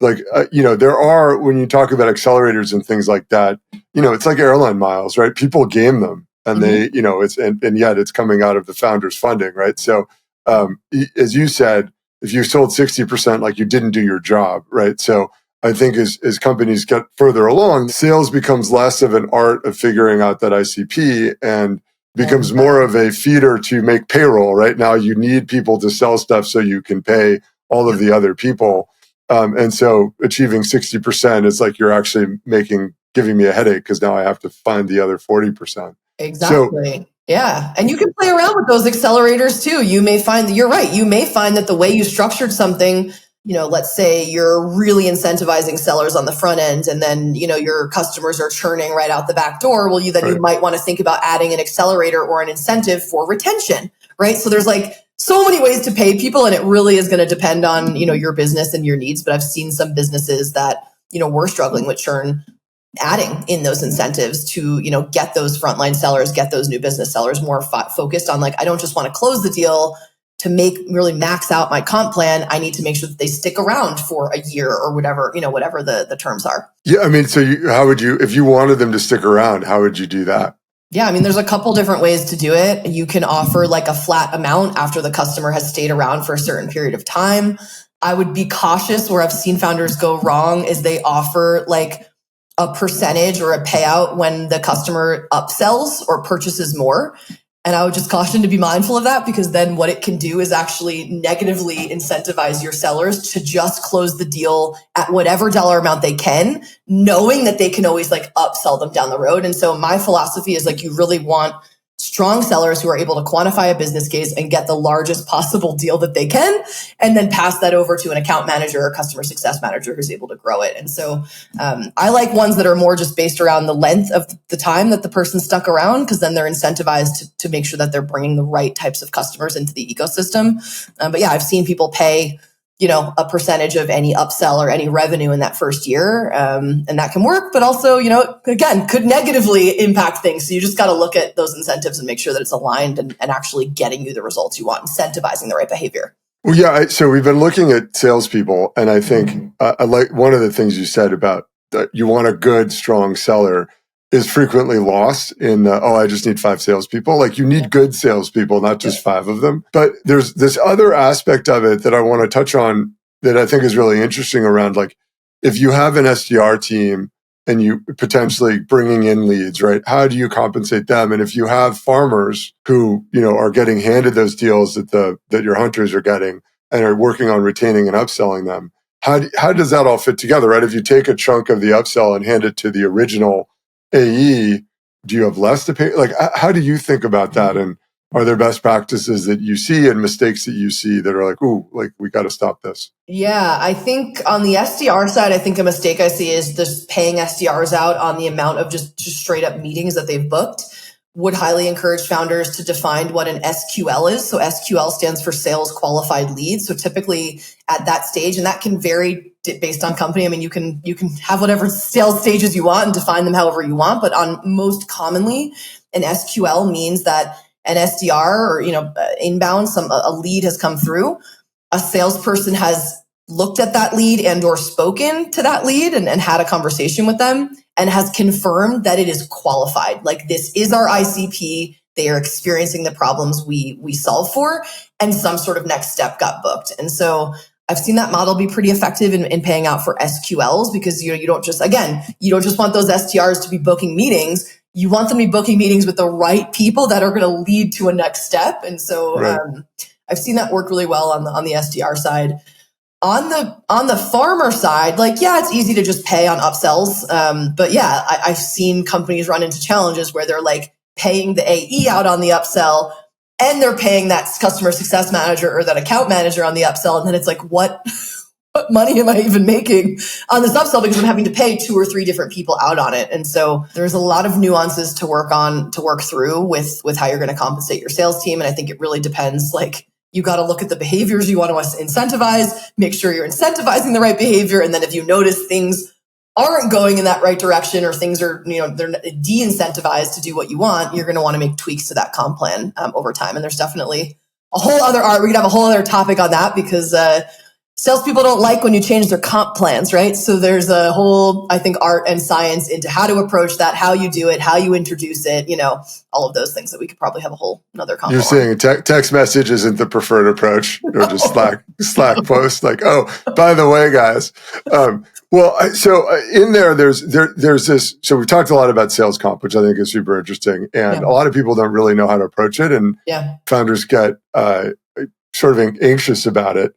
there are, when you talk about accelerators and things like that, it's like airline miles, right? People game them, and they, and yet it's coming out of the founder's funding, right? So as you said, if you sold 60%, you didn't do your job, right? So I think as companies get further along, sales becomes less of an art of figuring out that ICP and becomes more of a feeder to make payroll. Right now, you need people to sell stuff so you can pay all of the other people. And so achieving 60% is you're actually giving me a headache because now I have to find the other 40%. Exactly. So, yeah. And you can play around with those accelerators too. You may find that you're right. You may find that the way you structured something, let's say you're really incentivizing sellers on the front end, and then, your customers are churning right out the back door. Well, you might want to think about adding an accelerator or an incentive for retention, right? So there's so many ways to pay people, and it really is going to depend on, your business and your needs. But I've seen some businesses that, were struggling with churn, adding in those incentives to, get those frontline sellers, get those new business sellers more focused on I don't just want to close the deal to really max out my comp plan. I need to make sure that they stick around for a year or whatever, whatever the terms are. Yeah. I mean, so how would you, if you wanted them to stick around, how would you do that? Yeah, I mean, there's a couple different ways to do it. You can offer a flat amount after the customer has stayed around for a certain period of time. I would be cautious. Where I've seen founders go wrong is they offer a percentage or a payout when the customer upsells or purchases more. And I would just caution to be mindful of that, because then what it can do is actually negatively incentivize your sellers to just close the deal at whatever dollar amount they can, knowing that they can always upsell them down the road. And so my philosophy is you really want strong sellers who are able to quantify a business case and get the largest possible deal that they can, and then pass that over to an account manager or customer success manager who's able to grow it. And so I like ones that are more just based around the length of the time that the person stuck around, because then they're incentivized to make sure that they're bringing the right types of customers into the ecosystem. But yeah, I've seen people pay a percentage of any upsell or any revenue in that first year. And that can work, but also, again, could negatively impact things. So you just got to look at those incentives and make sure that it's aligned and actually getting you the results you want, incentivizing the right behavior. Well, yeah. So we've been looking at salespeople, and I think I like one of the things you said about that you want a good, strong seller is frequently lost in, I just need 5 salespeople. You need good salespeople, not just 5 of them. But there's this other aspect of it that I want to touch on that I think is really interesting around like, if you have an SDR team and you potentially bringing in leads, right? How do you compensate them? And if you have farmers who, are getting handed those deals that your hunters are getting and are working on retaining and upselling them, how does that all fit together, right? If you take a chunk of the upsell and hand it to the original AE, do you have less to pay? Like, how do you think about that? And are there best practices that you see and mistakes that you see that are like, ooh, like we got to stop this? Yeah, I think on the SDR side, I think a mistake I see is just paying SDRs out on the amount of just straight up meetings that they've booked. Would highly encourage founders to define what an SQL is. So SQL stands for sales qualified leads. So typically at that stage, and that can vary based on company. I mean, you can have whatever sales stages you want and define them however you want. But on most commonly, an SQL means that an SDR or inbound, a lead has come through. A salesperson has looked at that lead and or spoken to that lead and had a conversation with them and has confirmed that it is qualified. Like, this is our ICP. They are experiencing the problems we solve for, and some sort of next step got booked. And so I've seen that model be pretty effective in paying out for SQLs, because you don't just want those SDRs to be booking meetings. You want them to be booking meetings with the right people that are going to lead to a next step. And so Right. I've seen that work really well on the SDR side. On the farmer side, it's easy to just pay on upsells. But yeah, I've seen companies run into challenges where they're like paying the AE out on the upsell, and they're paying that customer success manager or that account manager on the upsell. And then it's like, what money am I even making on this upsell, because I'm having to pay 2 or 3 different people out on it. And so there's a lot of nuances to work through with how you're going to compensate your sales team. And I think it really depends. Like, you got to look at the behaviors you want to incentivize, make sure you're incentivizing the right behavior. And then if you notice things aren't going in that right direction, or things are, they're de-incentivized to do what you want, you're going to want to make tweaks to that comp plan over time. And there's definitely a whole other art. We could have a whole other topic on that, because salespeople don't like when you change their comp plans, right? So there's a whole, I think, art and science into how to approach that, how you do it, how you introduce it, all of those things that we could probably have a whole another conversation. You're saying text message isn't the preferred approach, or just Slack post like, oh, by the way, guys. In there's this. So we've talked a lot about sales comp, which I think is super interesting, and a lot of people don't really know how to approach it, and founders get sort of anxious about it,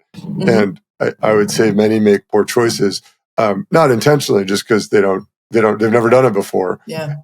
and I would say many make poor choices, not intentionally, just because they've never done it before. Yeah.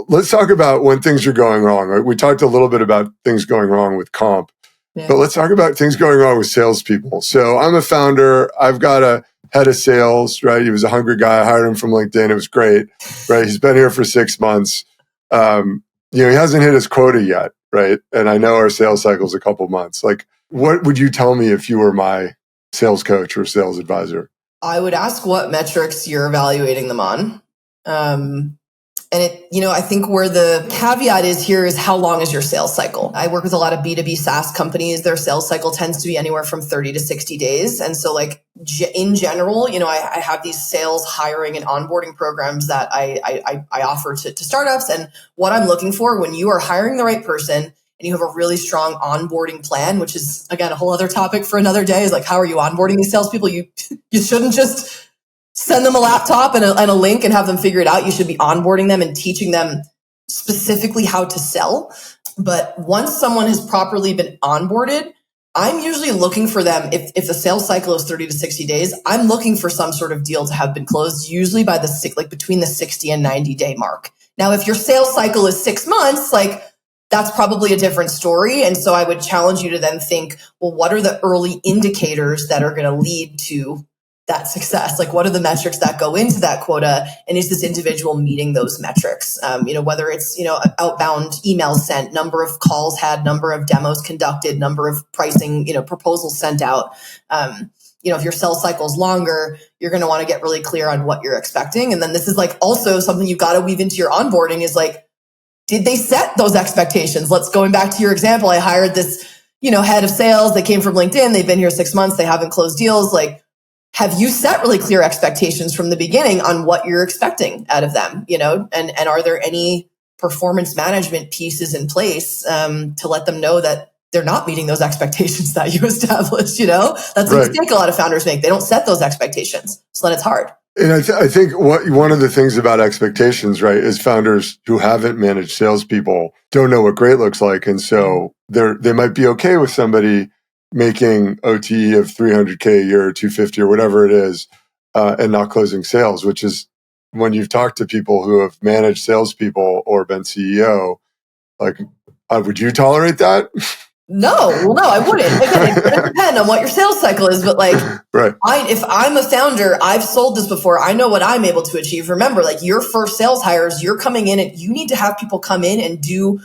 Let's talk about when things are going wrong. Right? We talked a little bit about things going wrong with comp, but let's talk about things going wrong with salespeople. So I'm a founder. I've got a head of sales, right? He was a hungry guy. I hired him from LinkedIn. It was great, right? He's been here for 6 months. He hasn't hit his quota yet, right? And I know our sales cycle is a couple months. Like, what would you tell me if you were my sales coach or sales advisor? I would ask what metrics you're evaluating them on. I think where the caveat is here is, how long is your sales cycle? I work with a lot of B2B SaaS companies. Their sales cycle tends to be anywhere from 30 to 60 days. And so in general, I have these sales hiring and onboarding programs that I offer to startups. And what I'm looking for when you are hiring the right person and you have a really strong onboarding plan, which is, again, a whole other topic for another day, is like, how are you onboarding these salespeople? You shouldn't just send them a laptop and a link and have them figure it out. You should be onboarding them and teaching them specifically how to sell. But once someone has properly been onboarded, I'm usually looking for them. If the sales cycle is 30 to 60 days, I'm looking for some sort of deal to have been closed, usually by between the 60 and 90 day mark. Now, if your sales cycle is 6 months, that's probably a different story. And so I would challenge you to then think, well, what are the early indicators that are going to lead to that success? Like, what are the metrics that go into that quota? And is this individual meeting those metrics? Whether it's, outbound emails sent, number of calls had, number of demos conducted, number of pricing, proposals sent out. If your sales cycle is longer, you're going to want to get really clear on what you're expecting. And then this is also something you've got to weave into your onboarding is did they set those expectations? Going back to your example, I hired this, head of sales. They came from LinkedIn. They've been here 6 months. They haven't closed deals. Have you set really clear expectations from the beginning on what you're expecting out of them? And are there any performance management pieces in place to let them know that they're not meeting those expectations that you established, That's the mistake a lot of founders make. They don't set those expectations. So then it's hard. And I think one of the things about expectations, right, is founders who haven't managed salespeople don't know what great looks like. And so they might be okay with somebody making OTE of 300K a year or 250 or whatever it is, and not closing sales, which is when you've talked to people who have managed salespeople or been CEO, like, would you tolerate that? No, I wouldn't. Again, it would depend on what your sales cycle is, but right. If I'm a founder, I've sold this before. I know what I'm able to achieve. Remember, your first sales hires, you're coming in and you need to have people come in and do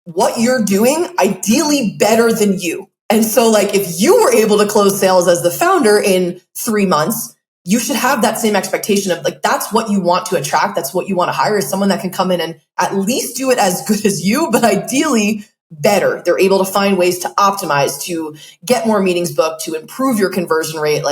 what you're doing, ideally better than you. And so if you were able to close sales as the founder in 3 months, you should have that same expectation of that's what you want to attract. That's what you want to hire, is someone that can come in and at least do it as good as you, but ideally better. They're able to find ways to optimize, to get more meetings booked, to improve your conversion rate.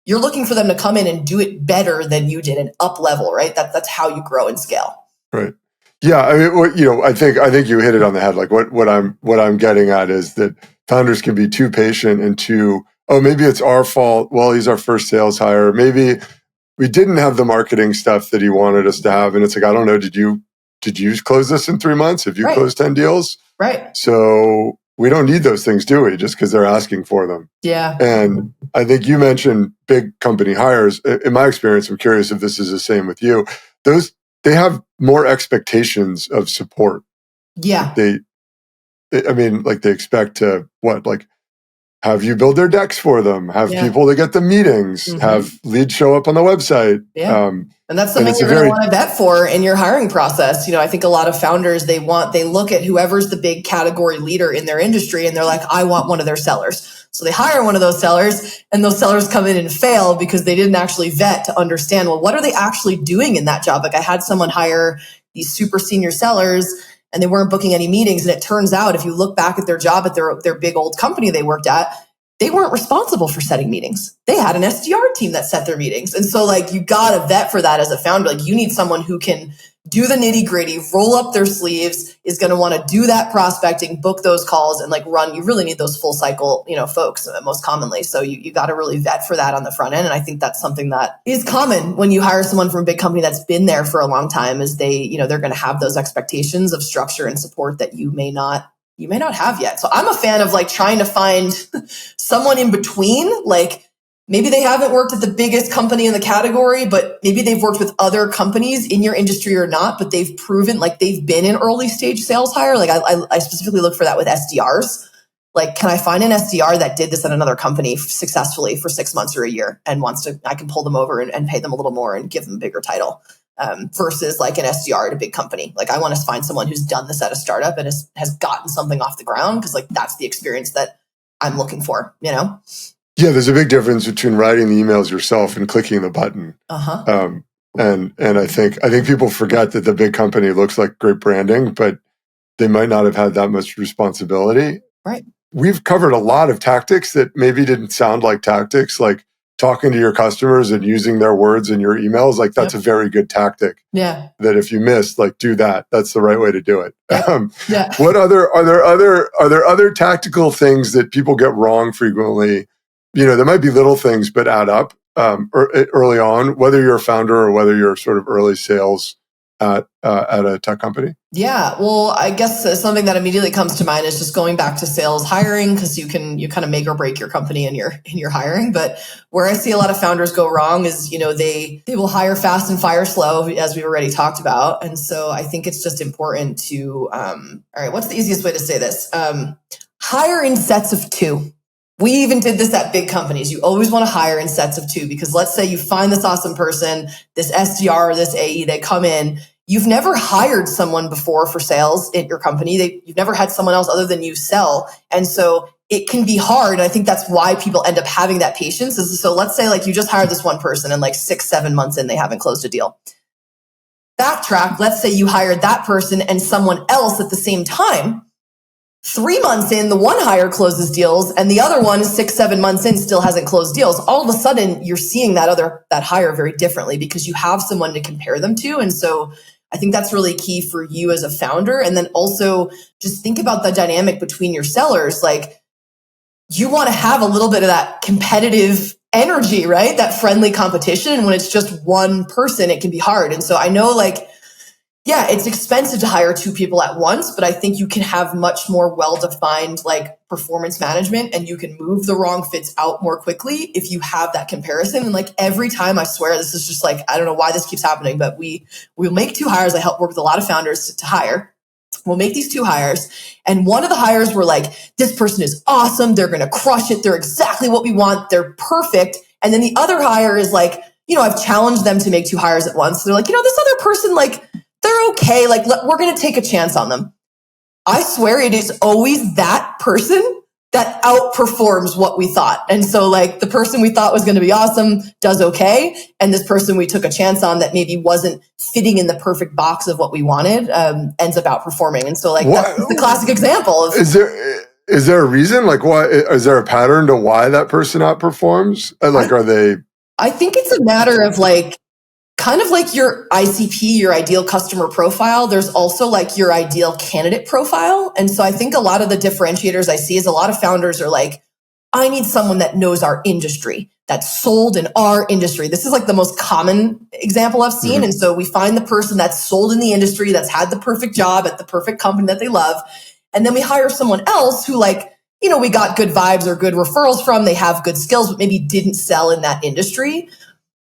You're looking for them to come in and do it better than you did, and up level, right? That's how you grow and scale. Right. Yeah. I mean, I think you hit it on the head. What I'm getting at is that founders can be too patient and too, maybe it's our fault. Well, he's our first sales hire. Maybe we didn't have the marketing stuff that he wanted us to have. And it's I don't know, did you close this in 3 months? Have you closed 10 deals? Right. So we don't need those things, do we? Just because they're asking for them. Yeah. And I think you mentioned big company hires. In my experience, I'm curious if this is the same with you. They have more expectations of support. Yeah. They expect to have you build their decks for them, have people to get the meetings, have leads show up on the website. Yeah. And that's something you're going to want to vet for in your hiring process. I think a lot of founders, they look at whoever's the big category leader in their industry and they're like, I want one of their sellers. So they hire one of those sellers, and those sellers come in and fail because they didn't actually vet to understand, well, what are they actually doing in that job? I had someone hire these super senior sellers and they weren't booking any meetings. And it turns out, if you look back at their job at their big old company they worked at, they weren't responsible for setting meetings. They had an SDR team that set their meetings. And so you got to vet for that as a founder. You need someone who can do the nitty gritty, roll up their sleeves, is going to want to do that prospecting, book those calls, and run. You really need those full cycle, folks most commonly. So you got to really vet for that on the front end. And I think that's something that is common when you hire someone from a big company that's been there for a long time, is they're going to have those expectations of structure and support that you may not have yet. So I'm a fan of trying to find someone in between. Maybe they haven't worked at the biggest company in the category, but maybe they've worked with other companies in your industry or not, but they've proven they've been an early stage sales hire. I specifically look for that with SDRs. Can I find an SDR that did this at another company successfully for 6 months or a year and I can pull them over and pay them a little more and give them a bigger title. Versus an SDR at a big company. I want to find someone who's done this at a startup and has gotten something off the ground, because that's the experience that I'm looking for, Yeah, there's a big difference between writing the emails yourself and clicking the button. And I think people forget that the big company looks like great branding, but they might not have had that much responsibility. Right. We've covered a lot of tactics that maybe didn't sound like tactics, like talking to your customers and using their words in your emails. That's a very good tactic. Yeah. That if you missed, do that. That's the right way to do it. Yeah. What are there other tactical things that people get wrong frequently? There might be little things, but add up early on, whether you're a founder or whether you're sort of early sales at a tech company. Yeah. Well, I guess something that immediately comes to mind is just going back to sales hiring, because you kind of make or break your company in your hiring. But where I see a lot of founders go wrong is, they will hire fast and fire slow, as we've already talked about. And so I think it's just important to, all right, what's the easiest way to say this? Hire in sets of 2. We even did this at big companies. You always want to hire in sets of 2, because let's say you find this awesome person, this SDR or this AE, they come in. You've never hired someone before for sales in your company. You've never had someone else other than you sell. And so it can be hard. And I think that's why people end up having that patience. So let's say you just hired this one person and 6-7 months in, they haven't closed a deal. Backtrack. Let's say you hired that person and someone else at the same time. 3 months in, the one hire closes deals and the other one 6-7 months in still hasn't closed deals. All of a sudden you're seeing that hire very differently, because you have someone to compare them to. And so I think that's really key for you as a founder. And then also just think about the dynamic between your sellers. Like, you want to have a little bit of that competitive energy, right? That friendly competition. And when it's just one person, it can be hard. And so I know, like, yeah, it's expensive to hire two people at once, but I think you can have much more well-defined like performance management, and you can move the wrong fits out more quickly if you have that comparison. And like every time, I swear, this is just like, I don't know why this keeps happening, but we'll make two hires. I help work with a lot of founders to hire. We'll make these two hires. And one of the hires, we're like, this person is awesome. They're going to crush it. They're exactly what we want. They're perfect. And then the other hire is like, I've challenged them to make two hires at once. So they're like, this other person, like, they're okay. Like, we're going to take a chance on them. I swear it is always that person that outperforms what we thought. And so like the person we thought was going to be awesome does okay. And this person we took a chance on that maybe wasn't fitting in the perfect box of what we wanted ends up outperforming. And so like that's the classic example of. Is there a reason? Like, why is there a pattern to why that person outperforms? Like, are they? I think it's a matter of like, kind of like your ICP, your ideal customer profile. There's also like your ideal candidate profile. And so I think a lot of the differentiators I see is a lot of founders are like, I need someone that knows our industry, that's sold in our industry. This is like the most common example I've seen. Mm-hmm. And so we find the person that's sold in the industry, that's had the perfect job at the perfect company that they love. And then we hire someone else who like, we got good vibes or good referrals from, they have good skills, but maybe didn't sell in that industry.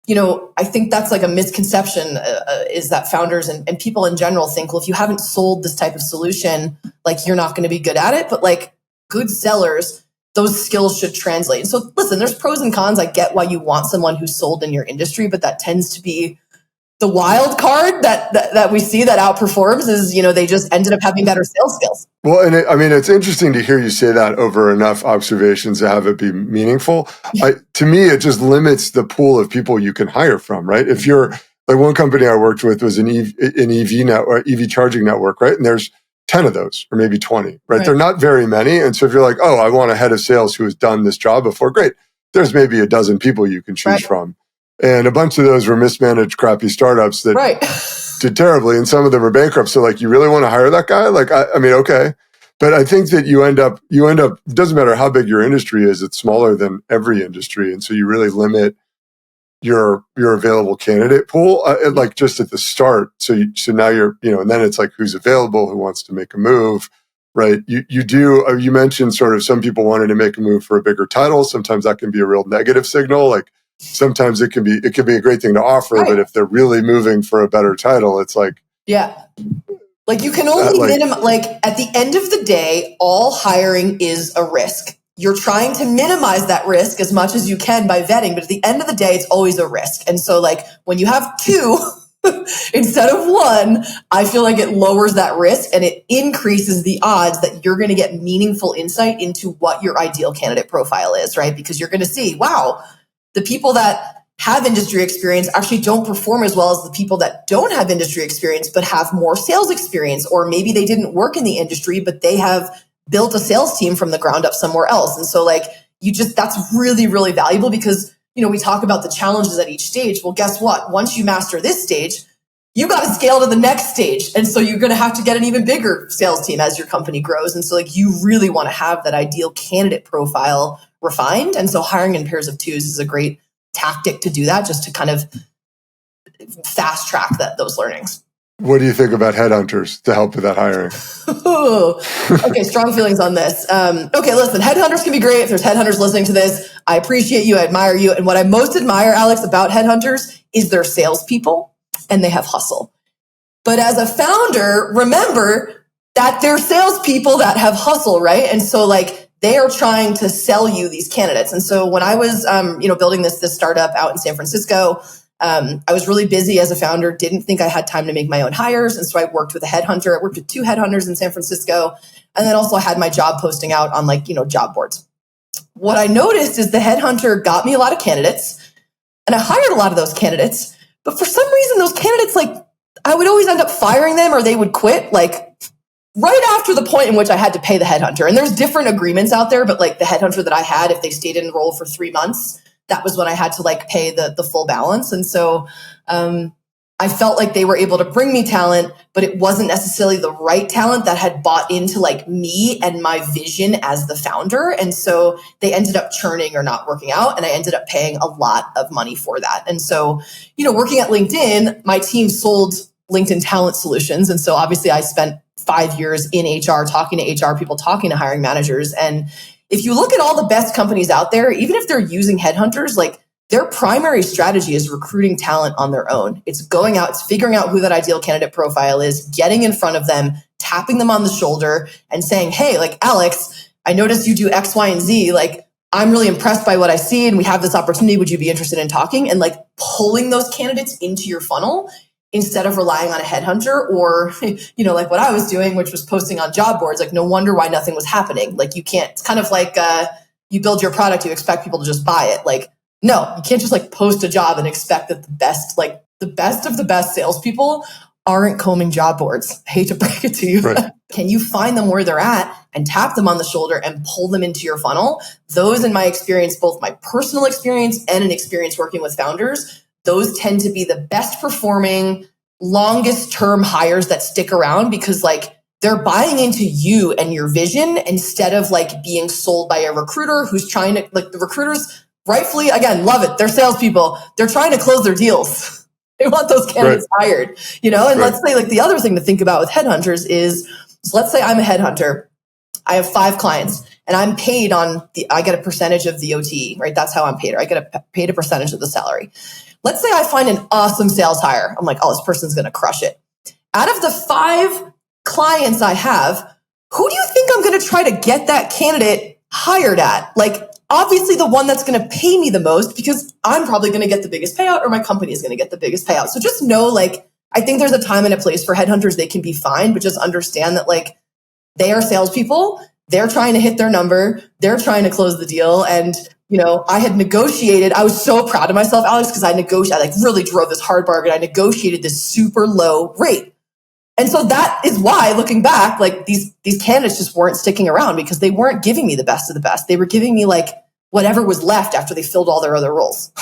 I think that's like a misconception is that founders and people in general think, well, if you haven't sold this type of solution, like you're not going to be good at it. But like good sellers, those skills should translate. And so listen, there's pros and cons. I get why you want someone who's sold in your industry, but that tends to be the wild card that we see that outperforms is, they just ended up having better sales skills. Well, and it's interesting to hear you say that over enough observations to have it be meaningful. To me, it just limits the pool of people you can hire from, right? If you're like one company I worked with was an EV network, EV charging network, right? And there's 10 of those or maybe 20, right? They're not very many. And so if you're like, oh, I want a head of sales who has done this job before, great. There's maybe a dozen people you can choose from. And a bunch of those were mismanaged, crappy startups that did terribly. And some of them are bankrupt. So like, you really want to hire that guy? Like, I mean, okay. But I think that you end up, it doesn't matter how big your industry is, it's smaller than every industry. And so you really limit your available candidate pool, like just at the start. So now you're, and then it's like, who's available, who wants to make a move, right? You mentioned sort of some people wanted to make a move for a bigger title. Sometimes that can be a real negative signal. Like, sometimes it can be a great thing to offer, but if they're really moving for a better title, it's like, like you can only like at the end of the day, all hiring is a risk. You're trying to minimize that risk as much as you can by vetting, but at the end of the day, it's always a risk. And so like when you have two instead of one, I feel like it lowers that risk and it increases the odds that you're going to get meaningful insight into what your ideal candidate profile is, right? Because you're going to see, wow, the people that have industry experience actually don't perform as well as the people that don't have industry experience, but have more sales experience. Or maybe they didn't work in the industry, but they have built a sales team from the ground up somewhere else. And so like, that's really, really valuable because, we talk about the challenges at each stage. Well, guess what? Once you master this stage, you got to scale to the next stage. And so you're going to have to get an even bigger sales team as your company grows. And so like, you really want to have that ideal candidate profile refined. And so hiring in pairs of twos is a great tactic to do that, just to kind of fast track those learnings. What do you think about headhunters to help with that hiring? Okay, strong feelings on this. Okay, listen, headhunters can be great. If there's headhunters listening to this, I appreciate you, I admire you. And what I most admire, Alex, about headhunters is they're salespeople and they have hustle. But as a founder, remember that they're salespeople that have hustle, right? And so like, they are trying to sell you these candidates. And so when I was, building this startup out in San Francisco, I was really busy as a founder, didn't think I had time to make my own hires. And so I worked with a headhunter. I worked with two headhunters in San Francisco. And then also I had my job posting out on job boards. What I noticed is the headhunter got me a lot of candidates and I hired a lot of those candidates. But for some reason, those candidates, I would always end up firing them or they would quit, right after the point in which I had to pay the headhunter. And there's different agreements out there, but the headhunter that I had, if they stayed in role for 3 months, that was when I had to pay the full balance. And so I I felt like they were able to bring me talent, but it wasn't necessarily the right talent that had bought into like me and my vision as the founder. And so they ended up churning or not working out. And I ended up paying a lot of money for that. And so, working at LinkedIn, my team sold LinkedIn Talent Solutions. And so obviously I spent 5 years in HR, talking to HR people, talking to hiring managers. And if you look at all the best companies out there, even if they're using headhunters, like their primary strategy is recruiting talent on their own. It's going out, it's figuring out who that ideal candidate profile is, getting in front of them, tapping them on the shoulder and saying, hey, like Alex, I noticed you do X, Y, and Z. Like, I'm really impressed by what I see and we have this opportunity. Would you be interested in talking? And like pulling those candidates into your funnel instead of relying on a headhunter or, like what I was doing, which was posting on job boards. Like, no wonder why nothing was happening. Like, you can't, it's kind of like you build your product, you expect people to just buy it. Like, no, you can't just like post a job and expect that the best of the best salespeople aren't combing job boards. I hate to break it to you. Right. Can you find them where they're at and tap them on the shoulder and pull them into your funnel? Those, in my experience, both my personal experience and an experience working with founders, those tend to be the best performing, longest term hires that stick around because like they're buying into you and your vision instead of like being sold by a recruiter who's trying to, like, the recruiters rightfully, again, love it. They're salespeople. They're trying to close their deals. They want those candidates hired, and let's say like the other thing to think about with headhunters is, so let's say I'm a headhunter. I have 5 clients and I'm paid I get a percentage of the OTE, right? That's how I'm paid. Or I get paid a percentage of the salary. Let's say I find an awesome sales hire. I'm like, oh, this person's going to crush it. Out of the 5 clients I have, who do you think I'm going to try to get that candidate hired at? Like, obviously the one that's going to pay me the most because I'm probably going to get the biggest payout or my company is going to get the biggest payout. So just know, like, I think there's a time and a place for headhunters. They can be fine, but just understand that like they are salespeople. They're trying to hit their number. They're trying to close the deal. And, I had negotiated. I was so proud of myself, Alex, because I like really drove this hard bargain. I negotiated this super low rate. And so that is why, looking back, like these candidates just weren't sticking around because they weren't giving me the best of the best. They were giving me like whatever was left after they filled all their other roles,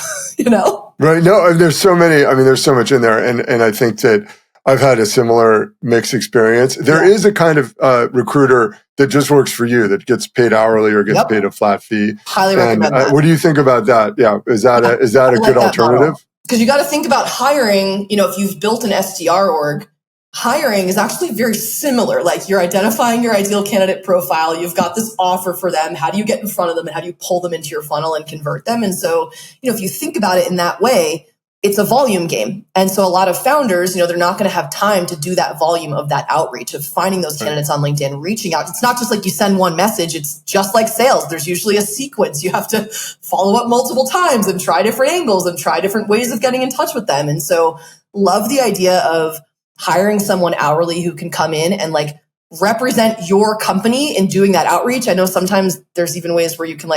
Right. No, there's so many. I mean, there's so much in there. And I think that I've had a similar mixed experience. There is a kind of recruiter that just works for you, that gets paid hourly or gets paid a flat fee. Highly recommend that. What do you think about that? Yeah. Is that a good alternative? Because you got to think about hiring, if you've built an SDR org, hiring is actually very similar. Like, you're identifying your ideal candidate profile. You've got this offer for them. How do you get in front of them and how do you pull them into your funnel and convert them? And so, if you think about it in that way, it's a volume game. And so a lot of founders, they're not going to have time to do that volume of that outreach, of finding those candidates on LinkedIn, reaching out. It's not just like you send one message. It's just like sales. There's usually a sequence. You have to follow up multiple times and try different angles and try different ways of getting in touch with them. And so love the idea of hiring someone hourly who can come in and like represent your company in doing that outreach. I know sometimes there's even ways where you can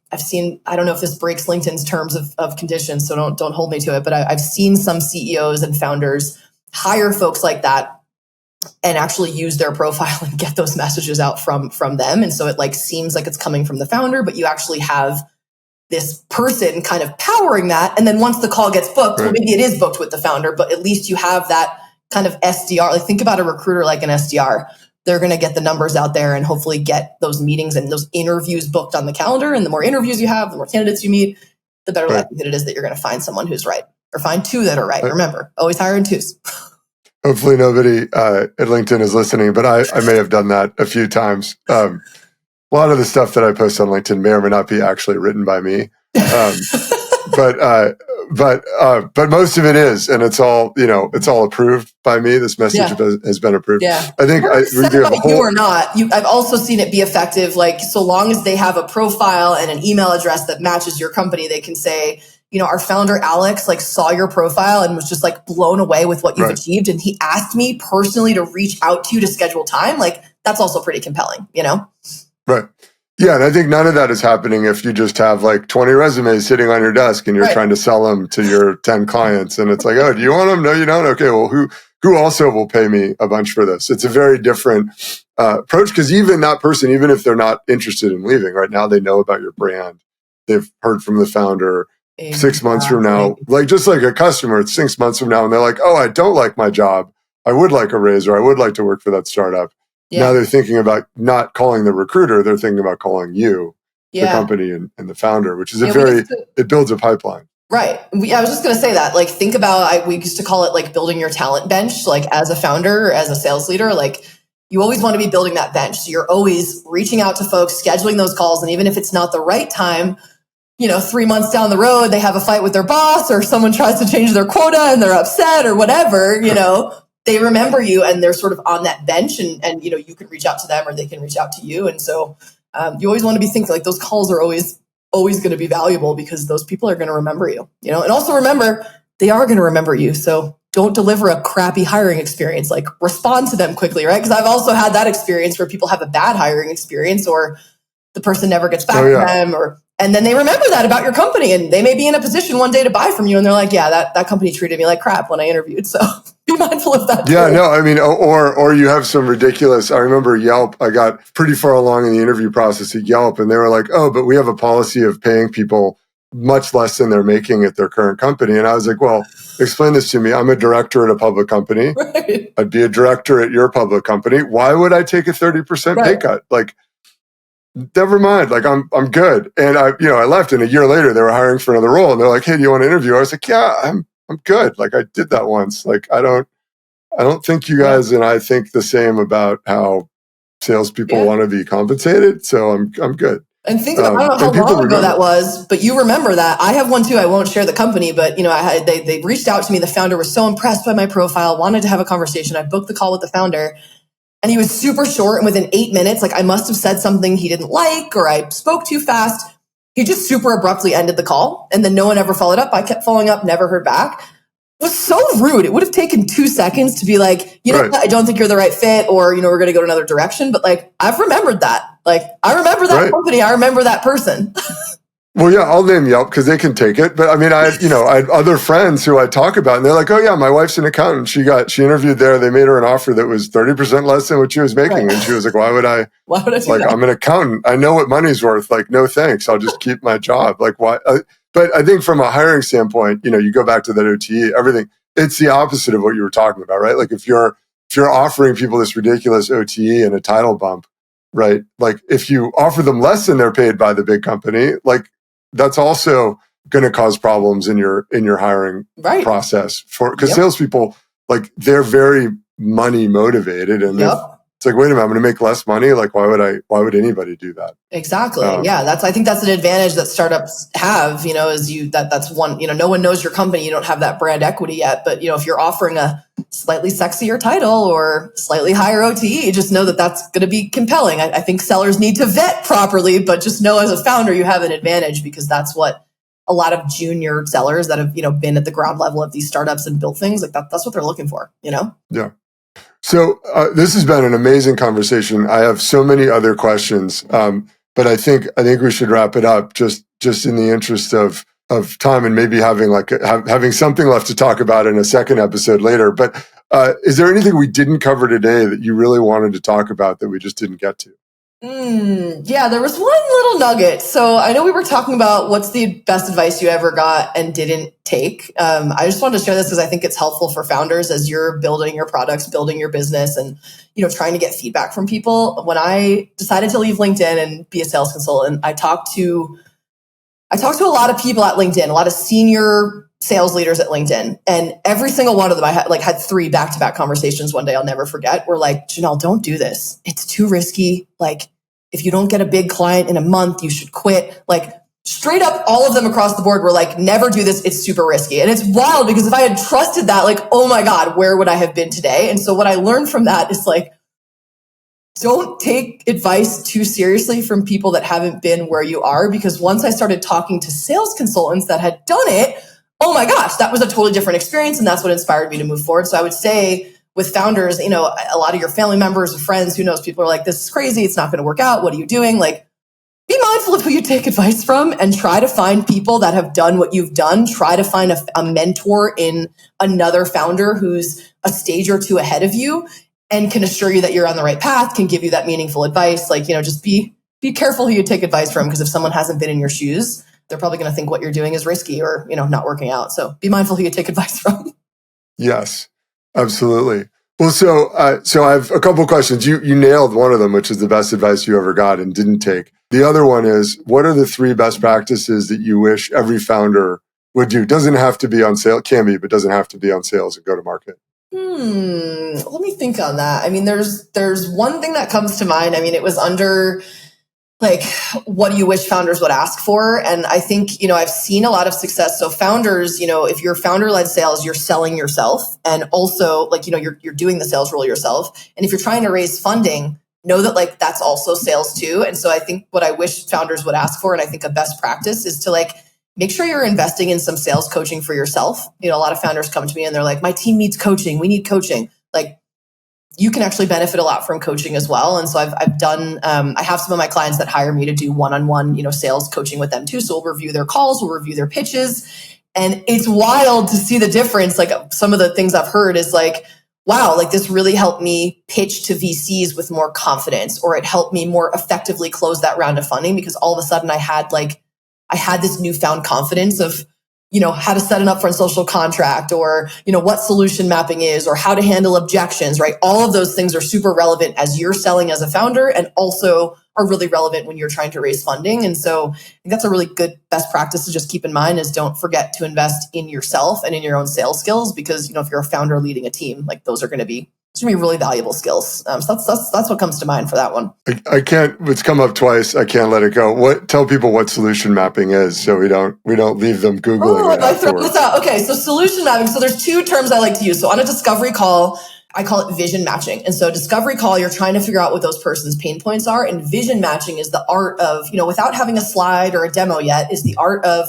I've seen, I don't know if this breaks LinkedIn's terms of conditions, so don't hold me to it, but I've seen some CEOs and founders hire folks like that and actually use their profile and get those messages out from them. And so it seems like it's coming from the founder, but you actually have this person kind of powering that. And then once the call gets booked, well, maybe it is booked with the founder, but at least you have that kind of SDR. Think about a recruiter like an SDR. They're going to get the numbers out there and hopefully get those meetings and those interviews booked on the calendar. And the more interviews you have, the more candidates you meet, the better likelihood it is that you're going to find someone who's right, or find 2 that are right. Remember, always hire in 2s. Hopefully nobody at LinkedIn is listening, but I may have done that a few times. A lot of the stuff that I post on LinkedIn may or may not be actually written by me. But most of it is, and it's all approved by me. This message has been approved. Yeah. I think you or not. I've also seen it be effective. Like, so long as they have a profile and an email address that matches your company, they can say, our founder Alex saw your profile and was just blown away with what you've achieved, and he asked me personally to reach out to you to schedule time. That's also pretty compelling. Right. Yeah, and I think none of that is happening if you just have 20 resumes sitting on your desk and you're trying to sell them to your 10 clients. And it's like, oh, do you want them? No, you don't? Okay, well, who also will pay me a bunch for this? It's a very different approach, because even that person, even if they're not interested in leaving right now, they know about your brand. They've heard from the founder. 6 months from now, Exactly. like just like a customer, it's 6 months from now, and they're like, oh, I don't like my job. I would like a raise, or I would like to work for that startup. Now Yeah. they're thinking about not calling the recruiter, they're thinking about calling you, the Yeah. company and the founder, which is Yeah, it builds a pipeline. Right. I was just going to say that, like, think about, we used to call it like building your talent bench, like as a founder, as a sales leader, like you always want to be building that bench. So you're always reaching out to folks, scheduling those calls. And even if it's not the right time, 3 months down the road, they have a fight with their boss or someone tries to change their quota and they're upset or whatever, they remember you and they're sort of on that bench and you can reach out to them or they can reach out to you. And so you always want to be thinking like those calls are always going to be valuable because those people are going to remember you, and also remember, they are going to remember you. So don't deliver a crappy hiring experience, like respond to them quickly, right? Because I've also had that experience where people have a bad hiring experience or the person never gets back to them and then they remember that about your company and they may be in a position one day to buy from you and they're like, yeah, that company treated me like crap when I interviewed. So be mindful of that. Yeah, no, I mean, or you have some ridiculous, I remember Yelp, I got pretty far along in the interview process at Yelp and they were like, oh, but we have a policy of paying people much less than they're making at their current company. And I was like, well, explain this to me. I'm a director at a public company. Right. I'd be a director at your public company. Why would I take a 30% pay cut? Like, never mind. Like I'm good. And I left and a year later they were hiring for another role and they're like, hey, do you want to interview? I was like, yeah, I'm good. Like I did that once. Like I don't think you guys and I think the same about how salespeople want to be compensated. So I'm good. And think about, I don't know how long ago that was, but you remember that. I have one too. I won't share the company, but they reached out to me. The founder was so impressed by my profile, wanted to have a conversation. I booked the call with the founder. And he was super short. And within 8 minutes, like I must have said something he didn't like, or I spoke too fast. He just super abruptly ended the call. And then no one ever followed up. I kept following up, never heard back. It was so rude. It would have taken 2 seconds to be like, I don't think you're the right fit, or, we're going to go another direction. But like, I've remembered that. Like, I remember that company. I remember that person. Well, yeah, I'll name Yelp because they can take it. But I mean, I had other friends who I talk about and they're like, oh yeah, my wife's an accountant. She interviewed there. They made her an offer that was 30% less than what she was making. And she was like, why would I do that? I'm an accountant. I know what money's worth. Like, no, thanks. I'll just keep my job. Like, why? But I think from a hiring standpoint, you go back to that OTE, everything, it's the opposite of what you were talking about, right? Like if you're offering people this ridiculous OTE and a title bump, right? Like if you offer them less than they're paid by the big company, like, that's also going to cause problems in your hiring process because salespeople, like they're very money motivated and it's like, wait a minute, I'm going to make less money. Like, why would anybody do that? Exactly. I think that's an advantage that startups have, is that's one, no one knows your company. You don't have that brand equity yet, but if you're offering a slightly sexier title or slightly higher OTE, just know that that's going to be compelling. I think sellers need to vet properly, but just know as a founder, you have an advantage because that's what a lot of junior sellers that have, been at the ground level of these startups and built things like that. That's what they're looking for, Yeah. So this has been an amazing conversation. I have so many other questions, but I think we should wrap it up just in the interest of time and maybe having something left to talk about in a second episode later. But is there anything we didn't cover today that you really wanted to talk about that we just didn't get to? Yeah, there was one little nugget. So I know we were talking about what's the best advice you ever got and didn't take. I just wanted to share this because I think it's helpful for founders as you're building your products, building your business, and trying to get feedback from people. When I decided to leave LinkedIn and be a sales consultant, I talked to a lot of people at LinkedIn, a lot of senior sales leaders at LinkedIn, and every single one of them I had 3 back-to-back conversations one day I'll never forget. Were like, Janel, don't do this. It's too risky. Like, if you don't get a big client in a month, you should quit. Like, straight up, all of them across the board were like, never do this. It's super risky. And it's wild because if I had trusted that, like, oh my God, where would I have been today? And so what I learned from that is like, don't take advice too seriously from people that haven't been where you are. Because once I started talking to sales consultants that had done it, oh my gosh, that was a totally different experience. And that's what inspired me to move forward. So I would say with founders, a lot of your family members or friends, who knows, people are like, this is crazy. It's not going to work out. What are you doing? Like, be mindful of who you take advice from and try to find people that have done what you've done. Try to find a mentor in another founder who's a stage or 2 ahead of you and can assure you that you're on the right path, can give you that meaningful advice. Like, just be careful who you take advice from, because if someone hasn't been in your shoes, they're probably going to think what you're doing is risky or, not working out. So be mindful who you take advice from. Yes, absolutely. Well, so I have a couple of questions. You nailed one of them, which is the best advice you ever got and didn't take. The other one is, what are the 3 best practices that you wish every founder would do? Doesn't have to be on sale, can be, but doesn't have to be on sales and go to market. Let me think on that. I mean, there's one thing that comes to mind. I mean, it was under like, what do you wish founders would ask for? And I think, I've seen a lot of success. So founders, if you're founder-led sales, you're selling yourself. And also you're doing the sales role yourself. And if you're trying to raise funding, know that that's also sales too. And so I think what I wish founders would ask for, and I think a best practice is to make sure you're investing in some sales coaching for yourself. A lot of founders come to me and they're like, my team needs coaching. We need coaching. You can actually benefit a lot from coaching as well. And so I've done, I have some of my clients that hire me to do one-on-one, sales coaching with them too. So we'll review their calls, we'll review their pitches. And it's wild to see the difference. Some of the things I've heard is wow, this really helped me pitch to VCs with more confidence, or it helped me more effectively close that round of funding because all of a sudden I had this newfound confidence of, how to set an upfront social contract, or, what solution mapping is, or how to handle objections, right? All of those things are super relevant as you're selling as a founder, and also are really relevant when you're trying to raise funding. And so I think that's a really good best practice to just keep in mind is don't forget to invest in yourself and in your own sales skills, because, if you're a founder leading a team, those are going to be really valuable skills. So that's what comes to mind for that one. I can't. It's come up twice. I can't let it go. Tell people what solution mapping is, so we don't leave them Googling it I throw afterwards. this out. Okay, so solution mapping. So there's 2 terms I like to use. So on a discovery call, I call it vision matching. And so discovery call, you're trying to figure out what those person's pain points are, and vision matching is the art of, without having a slide or a demo yet, is the art of,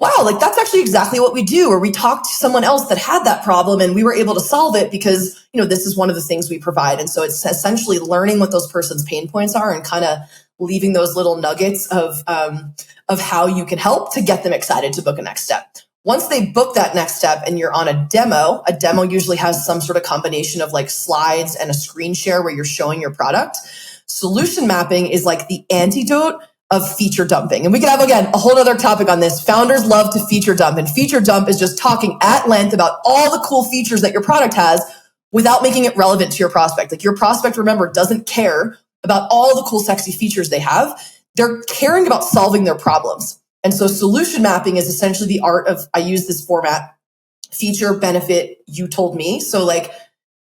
wow, that's actually exactly what we do. Or we talked to someone else that had that problem and we were able to solve it because, this is one of the things we provide. And so it's essentially learning what those person's pain points are and kind of leaving those little nuggets of how you can help to get them excited to book a next step. Once they book that next step and you're on a demo usually has some sort of combination of slides and a screen share where you're showing your product. Solution mapping is the antidote of feature dumping. And we can have, again, a whole other topic on this. Founders love to feature dump, and feature dump is just talking at length about all the cool features that your product has without making it relevant to your prospect. Your prospect, remember, doesn't care about all the cool, sexy features they have. They're caring about solving their problems. And so solution mapping is essentially the art of, I use this format, feature, benefit, you told me. So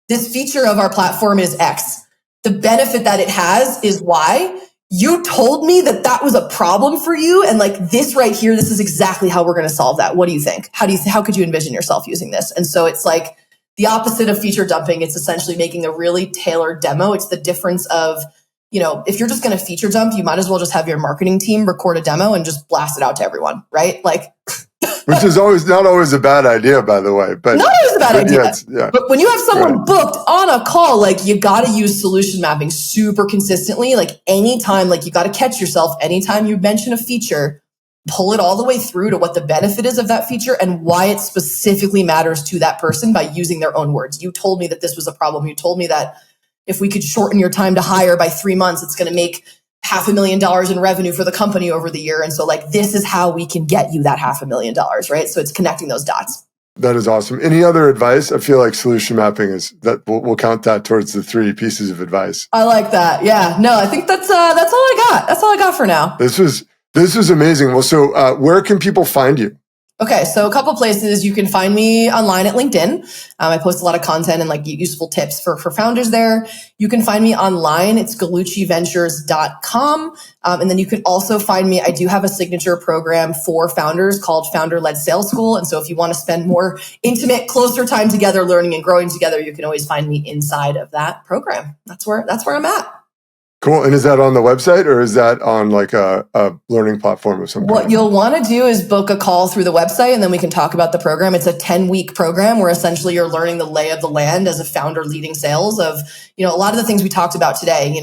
this feature of our platform is X. The benefit that it has is Y. You told me that was a problem for you. And this right here, this is exactly how we're going to solve that. What do you think? How could you envision yourself using this? And so it's the opposite of feature dumping. It's essentially making a really tailored demo. It's the difference of, if you're just going to feature dump, you might as well just have your marketing team record a demo and just blast it out to everyone, right? Which is not always a bad idea, by the way. But not always a bad idea. Yeah. But when you have someone booked on a call, you got to use solution mapping super consistently. Anytime, you got to catch yourself. Anytime you mention a feature, pull it all the way through to what the benefit is of that feature and why it specifically matters to that person by using their own words. You told me that this was a problem. You told me that if we could shorten your time to hire by 3 months, it's going to make $500,000 in revenue for the company over the year. And so this is how we can get you that $500,000, right? So it's connecting those dots. That is awesome. Any other advice? I feel like solution mapping is that we'll count that towards the 3 pieces of advice. I like that. Yeah, no, I think that's all I got. That's all I got for now. This was amazing. Well, so where can people find you? Okay, so a couple places. You can find me online at LinkedIn. I post a lot of content and useful tips for founders there. You can find me online. It's GallucciVentures.com. And then you can also find me. I do have a signature program for founders called Founder-Led Sales School. And so if you want to spend more intimate, closer time together, learning and growing together, you can always find me inside of that program. That's where I'm at. Cool. And is that on the website or is that on a learning platform of some kind? What you'll want to do is book a call through the website and then we can talk about the program. It's a 10-week program where essentially you're learning the lay of the land as a founder leading sales of, a lot of the things we talked about today,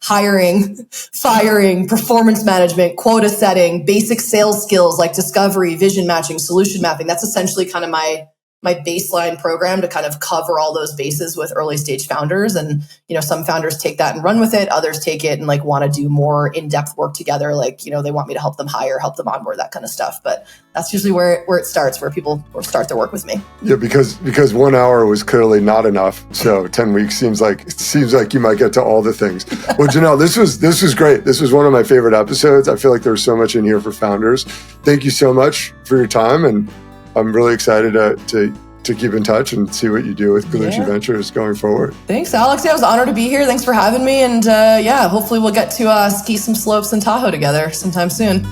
hiring, firing, performance management, quota setting, basic sales skills like discovery, vision matching, solution mapping. That's essentially kind of my my baseline program to kind of cover all those bases with early stage founders. And, some founders take that and run with it. Others take it and like want to do more in-depth work together. Like, they want me to help them hire, help them onboard, that kind of stuff. But that's usually where it starts, where people start their work with me. Yeah, because 1 hour was clearly not enough. So 10 weeks seems like you might get to all the things. Well, Janel, this was great. This was one of my favorite episodes. I feel like there's so much in here for founders. Thank you so much for your time. And I'm really excited to keep in touch and see what you do with Gallucci Ventures going forward. Thanks, Alex. Yeah, I was honored to be here. Thanks for having me. And hopefully we'll get to ski some slopes in Tahoe together sometime soon.